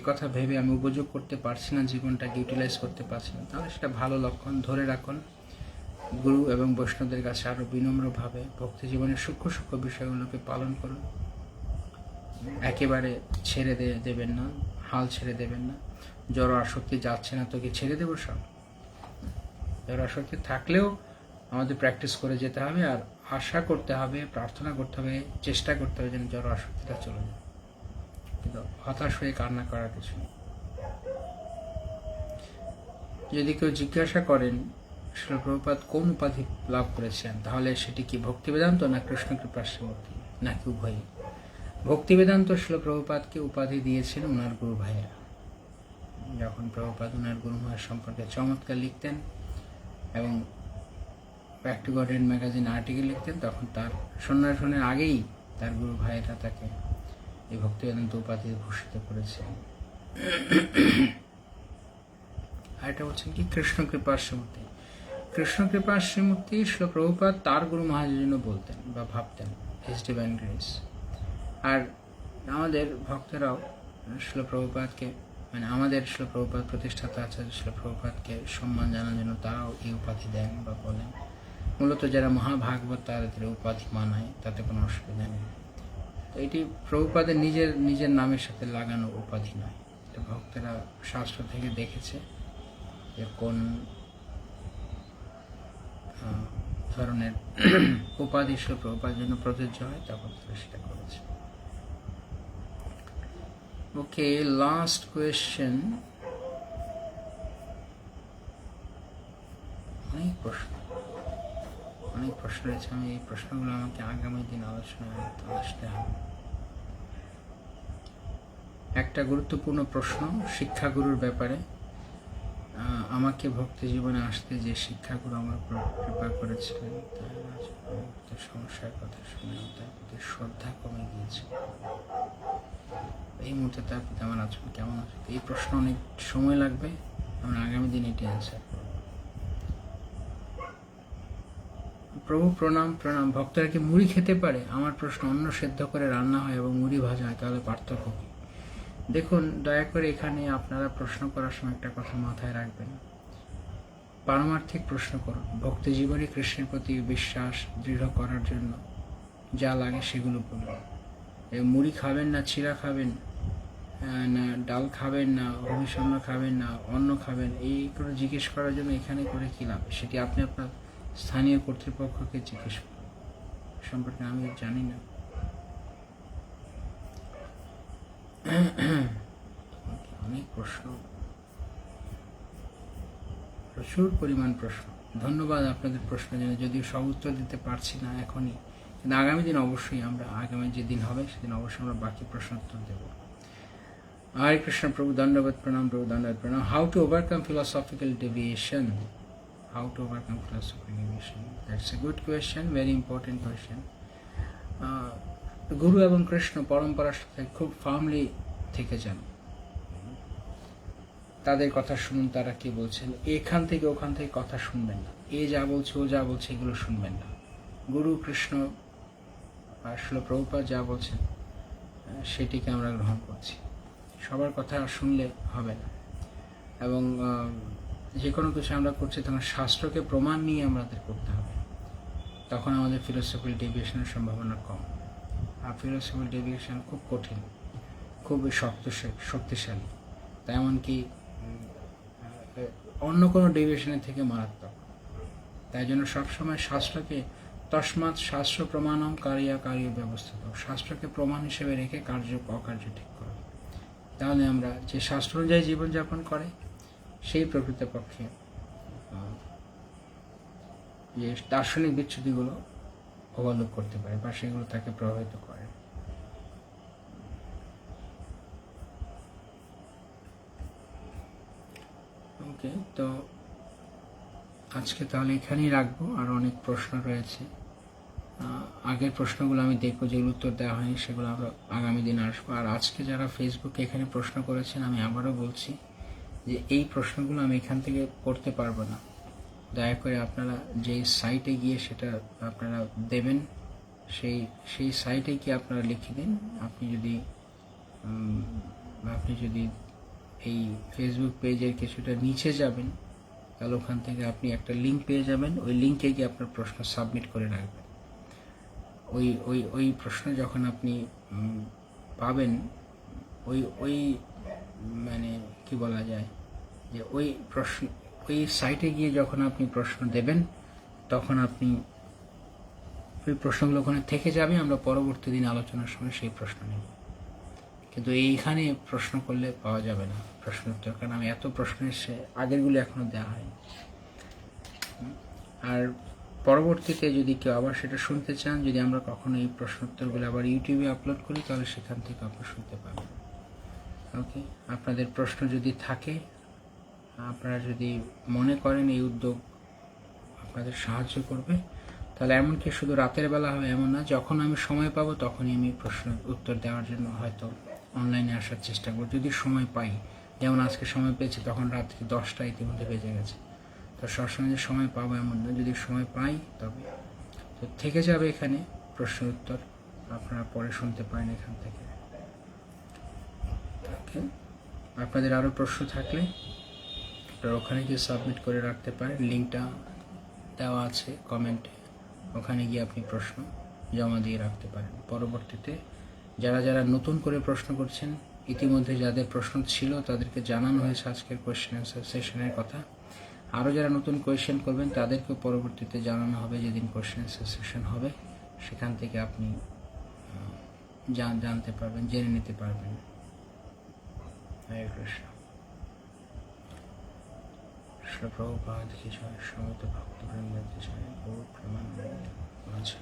কথা ভেবে আমি উপযোগ করতে পারছি না, জীবনটাকে ইউটিলাইজ করতে পারছি না, তাহলে সেটা ভালো লক্ষণ। ধরে রাখুন, গুরু এবং বৈষ্ণবদের কাছে আরো বিনম্রভাবে ভক্তি জীবনের সূক্ষ্ম সূক্ষ্ম বিষয়গুলোকে পালন করুন। একেবারে ছেড়ে দেবেন না, হাল ছেড়ে দেবেন না। জড় আসক্তি যাচ্ছে না তো কি ছেড়ে দেবো সব? জড় আসক্তি থাকলেও আমাদের প্র্যাকটিস করে যেতে হবে, আর আশা করতে হবে, প্রার্থনা করতে হবে, চেষ্টা করতে হবে যেন জড় আসক্তিটা চলে যায়। কিন্তু হতাশ হয়ে কান্না করার কিছু নেই। যদি কেউ জিজ্ঞাসা করেন শিল প্রভুপাদ কোন উপাধি লাভ করেছেন, তাহলে সেটি কি ভক্তি বেদান্ত না কৃষ্ণ কৃপার শ্রীমূর্তি, নাকি উভয়ই? ভক্তি বেদান্ত শিল প্রভুপাদকে উপাধি দিয়েছেন ওনার গুরু ভাইয়েরা। যখন প্রভুপাদ ওনার গুরু ভাইয়ের সম্পর্কে চমৎকার লিখতেন এবং back to God and magazine article লিখতেন, তখন তার সন্ন্যাসনের আগেই তার গুরু ভাইয়েরা তাকে এই ভক্তি বেদান্ত উপাধি ভূষিত করেছেন। আর এটা বলছেন কি কৃষ্ণ কৃপার শ্রীমূর্তি। কৃষ্ণ কৃপার শ্রীমূর্তি শিল প্রভুপাদ তার গুরু মহারাজের জন্য বলতেন বা ভাবতেন, হিজ ডিভাইন গ্রেস। আর আমাদের ভক্তরাও শিল প্রভুপাদকে, মানে আমাদের শিল প্রভুপাদ প্রতিষ্ঠাতা আচার্য শিল প্রভুপাদকে সম্মান জানার জন্য তারাও এই উপাধি দেন বা বলেন। মূলত যারা মহাভাগবত তাদের উপাধি মানায়, তাতে কোনো অসুবিধা নেই। তো এটি প্রভুপাদের নিজের নামের সাথে লাগানো উপাধি নয়। এটা ভক্তরা শাস্ত্র থেকে দেখেছে যে কোন ধরনের উপাধি শিল প্রভুপাদের জন্য প্রযোজ্য হয়, তখন তারা সেটা করেছে। ওকে, লাস্ট কোয়েশ্চেন। অনেক প্রশ্ন রয়েছে। আমি এই প্রশ্নগুলো আমাকে আগামী দিন আলোচনায় আসতে হবে। একটা গুরুত্বপূর্ণ প্রশ্ন শিক্ষাগুরুর ব্যাপারে। আমাকে ভক্তি জীবনে আসতে যে শিক্ষাগুরু আমার উপর কৃপা করেছিলেন, তার সমস্যার কথা শুনে তার প্রতি শ্রদ্ধা কমে গিয়েছে। এই মুহূর্তে তার প্রতি আমার আচরণ কেমন আছে? এই প্রশ্ন অনেক সময় লাগবে, আমরা আগামী দিন এটি অ্যান্সার করব। প্রভু প্রণাম। ভক্তরা কি মুড়ি খেতে পারে? আমার প্রশ্ন, অন্ন সেদ্ধ করে রান্না হয় এবং মুড়ি ভাজা হয়, তাহলে পার্থক্য কি? দেখুন, দয়া করে এখানে আপনারা প্রশ্ন করার সময় একটা কথা মাথায় রাখবেন। পারমার্থিক প্রশ্ন করুন। ভক্তি জীবনে কৃষ্ণের প্রতি বিশ্বাস দৃঢ় করার জন্য যা লাগে সেগুলো বলুন। মুড়ি খাবেন না চিড়া খাবেন না ডাল খাবেন না অভিসন্ন খাবেন না অন্ন খাবেন, এই করে জিজ্ঞেস করার জন্য এখানে করে কি লাভ? সেটি আপনি আপনার স্থানীয় কর্তৃপক্ষকে জিজ্ঞেস করুন, সম্পর্কে আমি জানি না। অনেক প্রশ্ন, প্রচুর পরিমাণ প্রশ্ন। ধন্যবাদ আপনাদের প্রশ্নের জন্য। যদিও সব উত্তর দিতে পারছি না এখনই, কিন্তু আগামী দিন অবশ্যই আমরা, আগামী যেদিন হবে সেদিন অবশ্যই আমরা বাকি প্রশ্ন উত্তর দেব। হরে কৃষ্ণ। প্রভু দণ্ডবত প্রণাম। প্রভু দণ্ডবত প্রণাম। How to overcome philosophical deviation? How to overcome philosophical deviation? That's a good question, very important question. গুরু এবং কৃষ্ণ পরম্পরার সাথে খুব ফার্মলি থেকে যান, তাদের কথা শুনুন, তারা কি বলছেন। এখান থেকে ওখান থেকে কথা শুনবেন না, এ যা বলছে ও যা বলছে এগুলো শুনবেন না। গুরু কৃষ্ণ আসলে প্রভুপাদ যা বলছেন সেটিকে আমরা গ্রহণ করছি। সবার কথা শুনলে হবে না। এবং যে কোনো কিছু আমরা করছি তখন শাস্ত্রকে প্রমাণ নিয়ে আমাদের করতে হবে, তখন আমাদের ফিলোসফিক্যাল ডেভিয়েশনের সম্ভাবনা কম। আর ফিলোসফিক্যাল ডেভিয়েশন খুব কঠিন, খুবই শক্তিশালী, তাই এমনকি অন্য কোনো ডেভিয়েশনের থেকে মারাত্মক। তাই জন্য সবসময় শাস্ত্রকে তস্মাৎ শাস্ত্র প্রমাণম কার্য ব্যবস্থিত, শাস্ত্রকে প্রমাণ হিসেবে রেখে কার্য অকার্য ঠিক করো। তাহলে আমরা যে শাস্ত্র অনুযায়ী জীবনযাপন করে সেই প্রকৃতপক্ষে যে দার্শনিক বিচ্ছুতিগুলো ওভারলুক করতে পারে বা সেগুলো তাকে প্রভাবিত করে। ওকে, তো আজকে তাহলে এখানেই রাখবো। আর অনেক প্রশ্ন রয়েছে, আগের প্রশ্নগুলো আমি দেখবো, যেগুলো উত্তর দেওয়া হয়নি সেগুলো আমরা আগামী দিন আসবো। আর আজকে যারা ফেসবুকে এখানে প্রশ্ন করেছেন, আমি আবারও বলছি যে এই প্রশ্নগুলো আমি এখান থেকে করতে পারবো না। দয়া করে আপনারা যে সাইটে গিয়ে সেটা আপনারা দেবেন, সেই সাইটে গিয়ে আপনারা লিখে দিন। আপনি যদি এই ফেসবুক পেজের কিছুটা নিচে যাবেন, তাহলে ওখান থেকে আপনি একটা লিঙ্ক পেয়ে যাবেন। ওই লিঙ্কে গিয়ে আপনার প্রশ্ন সাবমিট করে রাখবেন। ওই প্রশ্ন যখন আপনি পাবেন, ওই মানে কি বলা যায় যে ওই সাইটে গিয়ে যখন আপনি প্রশ্ন দেবেন, তখন আপনি ওই প্রশ্নগুলো ওখানে থেকে যাবে। আমরা পরবর্তী দিন আলোচনার সময় সেই প্রশ্ন নেব। কিন্তু এইখানে প্রশ্ন করলে পাওয়া যাবে না প্রশ্ন উত্তর, কারণ আমি এত প্রশ্ন এসে আগেরগুলো এখনও দেওয়া হয়নি। আর পরবর্তীতে যদি কেউ আবার সেটা শুনতে চান, যদি আমরা কখনো এই প্রশ্ন উত্তরগুলো আবার ইউটিউবে আপলোড করি, তাহলে সেখান থেকে আপনারা শুনতে পাবেন। ওকে, আপনাদের প্রশ্ন যদি থাকে, আপনারা যদি মনে করেন এই উদ্যোগ আপনাদের সাহায্য করবে, তাহলে এমনকি শুধু রাতের বেলা হবে এমন না, যখন আমি সময় পাবো তখনই আমি প্রশ্ন উত্তর দেওয়ার জন্য হয়তো অনলাইনে আসার চেষ্টা করব, যদি সময় পাই। যেমন আজকে সময় পেয়েছি, তখন রাত্রি 10টা ইতিমধ্যে বেজে গেছে। তো সবসময় যে সময় পাবো এমন না, যদি সময় পাই তবে। তো থেকে যাবে এখানে প্রশ্ন উত্তর, আপনারা পরে শুনতে পারেন এখান থেকে। ওকে, আপনাদের আরও প্রশ্ন থাকলে আপনারা ওখানে গিয়ে সাবমিট করে রাখতে পারেন, লিঙ্কটা দেওয়া আছে কমেন্টে, ওখানে গিয়ে আপনি প্রশ্ন জমা দিয়ে রাখতে পারেন। পরবর্তীতে যারা যারা নতুন করে প্রশ্ন করছেন, ইতিমধ্যে যাদের প্রশ্ন ছিল তাদেরকে জানানো হয়েছে আজকের কোয়েশ্চেন অ্যান্সার সেশনের কথা। আরও যারা নতুন কোয়েশ্চেন করবেন তাদেরকে পরবর্তীতে জানানো হবে, যেদিন কোয়েশ্চেন অ্যান্সার সেশন হবে সেখান থেকে আপনি জানতে পারবেন, জেনে নিতে পারবেন। হরে কৃষ্ণ। প্রভুপাদ কি জয়, সমবেত ভক্তবৃন্দ কি জয়, গৌর প্রেমানন্দ। আচ্ছা।